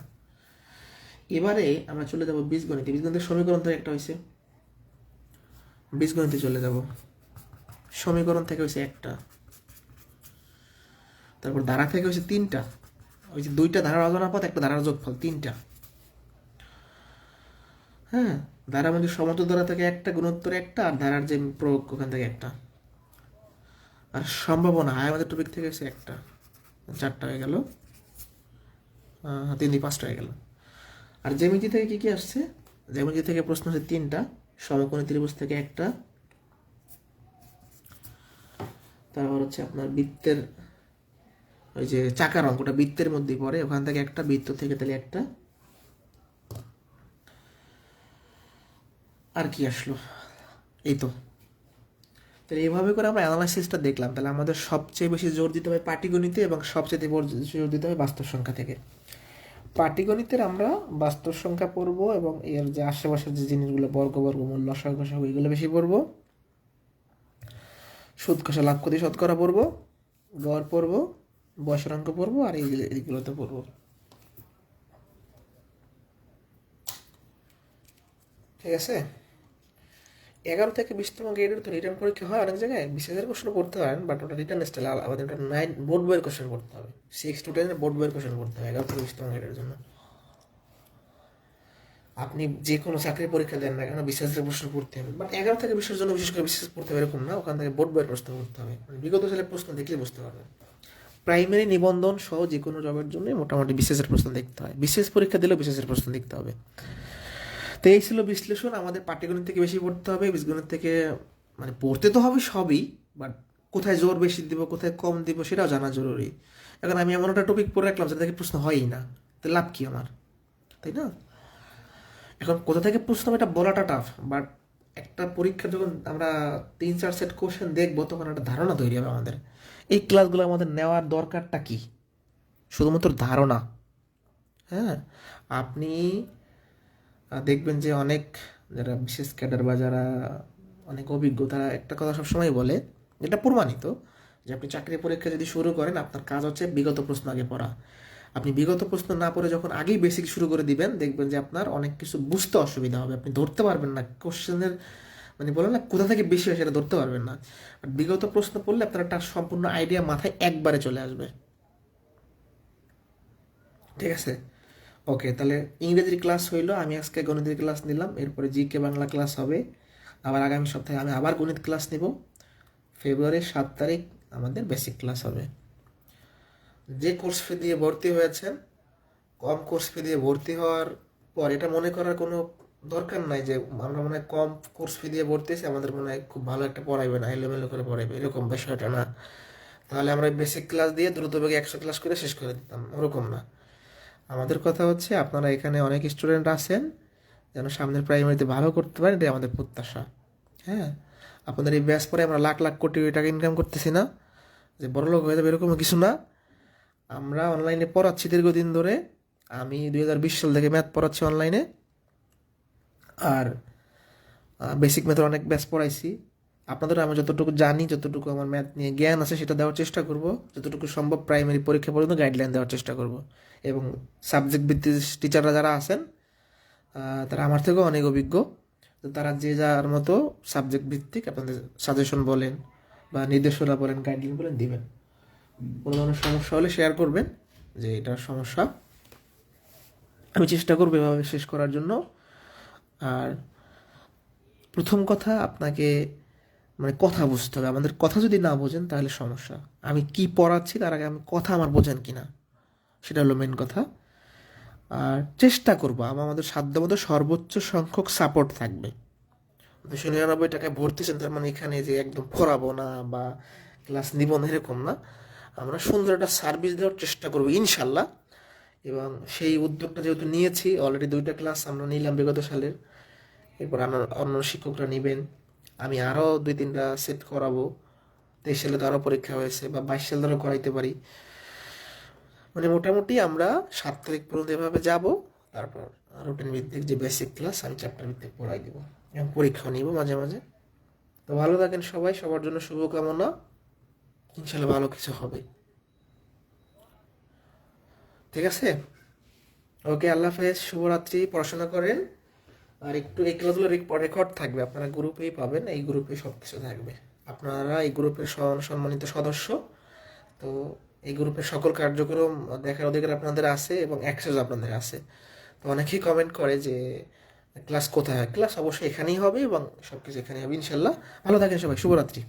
এবারে আমরা চলে যাব বীজগণিতে। বীজগণিতের সমীকরণ থেকে একটা হয়েছে, বীজগণিতে চলে যাব। সমীকরণ থেকে হয়েছে 1টা, তারপর ধারা থেকে হয়েছে 3টা, ওই যে 2টা ধারার অজানা পথ, 1টা ধারার যোগফল, 3টা। হ্যাঁ, ধারার মধ্যে সমতুল ধারা থেকে 1টা, গুণোত্তর 1টা, আর ধারার যে প্রয়োগ ওখান থেকে 1টা। আর সম্ভাবনা আমাদের টপিক থেকে হচ্ছে 1টা, 4টা হয়ে গেল, 3-5টা হয়ে গেল। আর জ্যামিতি থেকে কি কি আসছে? জ্যামিতি থেকে প্রশ্ন হচ্ছে 3টা, সমকোণী ত্রিভুজ থেকে 1টা, তারপর হচ্ছে আপনার বৃত্তের ওই যে চাকার অঙ্কটা বৃত্তের মধ্যেই পড়ে, ওখান থেকে 1টা, বৃত্ত থেকে তাহলে 1টা। আর কি আসলো, এই তো। তাহলে এইভাবে করে আমরা অ্যানালাইসিসটা দেখলাম। তাহলে আমাদের সবচেয়ে বেশি জোর দিতে হবে পাটিগণিতে এবং সবচেয়ে জোর দিতে হবে বাস্তব সংখ্যা থেকে। পাটিগণিতের আমরা বাস্তব সংখ্যা পড়বো এবং এর যে আশেপাশের যে জিনিসগুলো বর্গ বর্গমূল লসাগু গসাগু এগুলো বেশি পড়বো। সুদ কষা লাভ ক্ষতি শতকরা পড়বো, গড় পড়বো, বয়সের অঙ্ক পড়বো, আর এইগুলোতে পড়বো। ঠিক আছে। 11 থেকে 20তম গ্রেডের তো রিটার্ন পরীক্ষা হয় অনেক জায়গায়, বিশেষের কোশ্চেন পড়তে পারেন, বাট ওটা রিটার্ন স্টাইল আমাদের ওটা 9 বোর্ড বইয়ের কোশ্চেন পড়তে হবে, 6 to 10 বোর্ড বইয়ের কোশ্চেন পড়তে হবে 11 থেকে 20তম গ্রেডের জন্য। আপনি যে কোনো চাকরির পরীক্ষা দেন না কেন বিশেষের প্রশ্ন পড়তে হবে, বাট 11 থেকে 20-এর জন্য বিশেষ করে বিশেষ পড়তে হবে এরকম না, ওখান থেকে বোর্ড বইয়ের প্রশ্ন পড়তে হবে, মানে বিগত সালের প্রশ্ন দেখলে বুঝতে পারবেন। প্রাইমারি নিবন্ধন সহ যে কোনো জবের জন্য মোটামুটি বিশেষের প্রশ্ন দেখতে হয়, বিশেষ পরীক্ষা দিলেও বিশেষের প্রশ্ন দেখতে হবে। তো এই ছিল বিশ্লেষণ। আমাদের পাটিগণিত থেকে বেশি পড়তে হবে, বীজগণিত থেকে মানে পড়তে তো হবে সবই, বাট কোথায় জোর বেশি দিব কোথায় কম দিব সেটাও জানা জরুরি। এখন আমি এমন একটা টপিক পড়ে রাখলাম যেটা থেকে প্রশ্ন হয়ই না, তো লাভ কি আমার, তাই না? এখন কোথা থেকে প্রশ্ন হবে এটা বলাটা টাফ, বাট একটা পরীক্ষা যখন আমরা 3-4 সেট কোশ্চেন দেখবো তখন একটা ধারণা তৈরি হবে আমাদের। এই ক্লাসগুলো আমাদের নেওয়ার দরকারটা কি? শুধুমাত্র ধারণা। হ্যাঁ, আপনি দেখবেন যে অনেক যারা বিশেষ ক্যাডার বা যারা অনেক অভিজ্ঞ তারা একটা কথা সবসময় বলে, এটা প্রমাণিত, যে আপনি চাকরি পরীক্ষা যদি শুরু করেন আপনার কাজ হচ্ছে বিগত প্রশ্ন আগে পড়া। আপনি বিগত প্রশ্ন না পড়ে যখন আগেই বেসিক শুরু করে দিবেন দেখবেন যে আপনার অনেক কিছু বুঝতে অসুবিধা হবে, আপনি ধরতে পারবেন না কোশ্চেনের, মানে বলে না কোথা থেকে বেশি হয় সেটা ধরতে পারবেন না। আর বিগত প্রশ্ন পড়লে আপনার একটা সম্পূর্ণ আইডিয়া মাথায় একবারে চলে আসবে। ঠিক আছে। ওকে, তাহলে ইংরেজির ক্লাস হইলো, আমি আজকে গণিতের ক্লাস নিলাম, এরপরে জিকে বাংলা ক্লাস হবে, আবার আগামী সপ্তাহে আমি আবার গণিত ক্লাস নিব। ফেব্রুয়ারির 7 তারিখ আমাদের বেসিক ক্লাস হবে। যে কোর্স ফি দিয়ে ভর্তি হয়েছেন, কম কোর্স ফি দিয়ে ভর্তি হওয়ার পর এটা মনে করার কোনো দরকার নাই যে আমরা মনে হয় কম কোর্স ফি দিয়ে ভর্তি হয়েছি আমাদের মনে হয় খুব ভালো একটা পড়াইবে না, এলোমেলো করে পড়াইবে, এরকম বিষয়টা না। তাহলে আমরা বেসিক ক্লাস দিয়ে দ্রুতবেগে 100 ক্লাস করে শেষ করে দিতাম, ওরকম না। আমাদের কথা হচ্ছে আপনারা এখানে অনেক স্টুডেন্ট আছেন, যেন সামনের প্রাইমারিতে ভালো করতে পারেন, এটাই আমাদের প্রত্যাশা। হ্যাঁ, আপনাদের এই ব্যাচ পরে আমরা লাখ লাখ কোটি টাকা ইনকাম করতেছি না, যে বড়লোক হয়ে যাবে এরকম কিছু না। আমরা অনলাইনে পড়াচ্ছি দীর্ঘদিন ধরে, আমি 2020 সাল থেকে ম্যাথ পড়াচ্ছি অনলাইনে, আর বেসিক ম্যাথের অনেক ব্যাচ পড়াইছি। আপনাদের আমি যতটুকু জানি, যতটুকু আমার ম্যাথ নিয়ে জ্ঞান আছে সেটা দেওয়ার চেষ্টা করব, যতটুকু সম্ভব প্রাইমারি পরীক্ষা পর্যন্ত গাইডলাইন দেওয়ার চেষ্টা করব। এবং সাবজেক্ট ভিত্তিক টিচাররা যারা আছেন তারা আমার থেকেও অনেক অভিজ্ঞ, তো তারা যে যার মতো সাবজেক্ট ভিত্তিক আপনাদের সাজেশন বলেন বা নির্দেশনা বলেন, গাইডলাইন বলেন দিবেন। কোনো ধরনের সমস্যা হলে শেয়ার করবেন যে এটার সমস্যা, আমি চেষ্টা করবো এভাবে শেষ করার জন্য। আর প্রথম কথা আপনাকে মানে কথা বুঝতে হবে, আমাদের কথা যদি না বোঝেন তাহলে সমস্যা। আমি কি পড়াচ্ছি তার আগে আমি কথা আমার বোঝেন কিনা সেটা হলো মেন কথা। আর চেষ্টা করবো আমাদের সাধ্যমতো সর্বোচ্চ সংখ্যক সাপোর্ট থাকবে। 299 টাকায় ভর্তিছেন তার মানে এখানে যে একদম পড়াবো না বা ক্লাস নিব না এরকম না, আমরা সুন্দর একটা সার্ভিস দেওয়ার চেষ্টা করবো ইনশাল্লাহ। এবং সেই উদ্যোগটা যেহেতু নিয়েছি, অলরেডি 2টা ক্লাস আমরা নিলাম বিগত সালের, এরপর অন্য শিক্ষকরা নেবেন, আমি আরও 2-3টা সেট করাবো। 23 সালে তো আরও পরীক্ষা হয়েছে, বা 22 সাল ধরেও করাইতে পারি। মানে মোটামুটি আমরা 7 তারিখ পর্যন্ত এভাবে যাব, তারপর রুটিন ভিত্তিক যে বেসিক ক্লাস আমি চ্যাপ্টার ভিত্তিক পড়াই দেবো এবং পরীক্ষা নিব মাঝে মাঝে। তো ভালো থাকেন সবাই, সবার জন্য শুভকামনা, ইনশাল্লাহ ভালো কিছু হবে। ঠিক আছে, ওকে, আল্লাহ হাফেজ, শুভরাত্রি, পড়াশোনা করেন। আর একটু এই ক্লাসগুলো রেকর্ড থাকবে, আপনারা গ্রুপেই পাবেন, এই গ্রুপে সব কিছু থাকবে। আপনারা এই গ্রুপের সম্মানিত সদস্য, তো এই গ্রুপের সকল কার্যক্রম দেখার অধিকার আপনাদের আছে এবং অ্যাক্সেস আপনাদের আছে। তো অনেকেই কমেন্ট করে যে ক্লাস কোথায় হয়, ক্লাস অবশ্যই এখানেই হবে এবং সব কিছু এখানেই হবে ইনশাল্লাহ। ভালো থাকেন সবাই, শুভরাত্রি।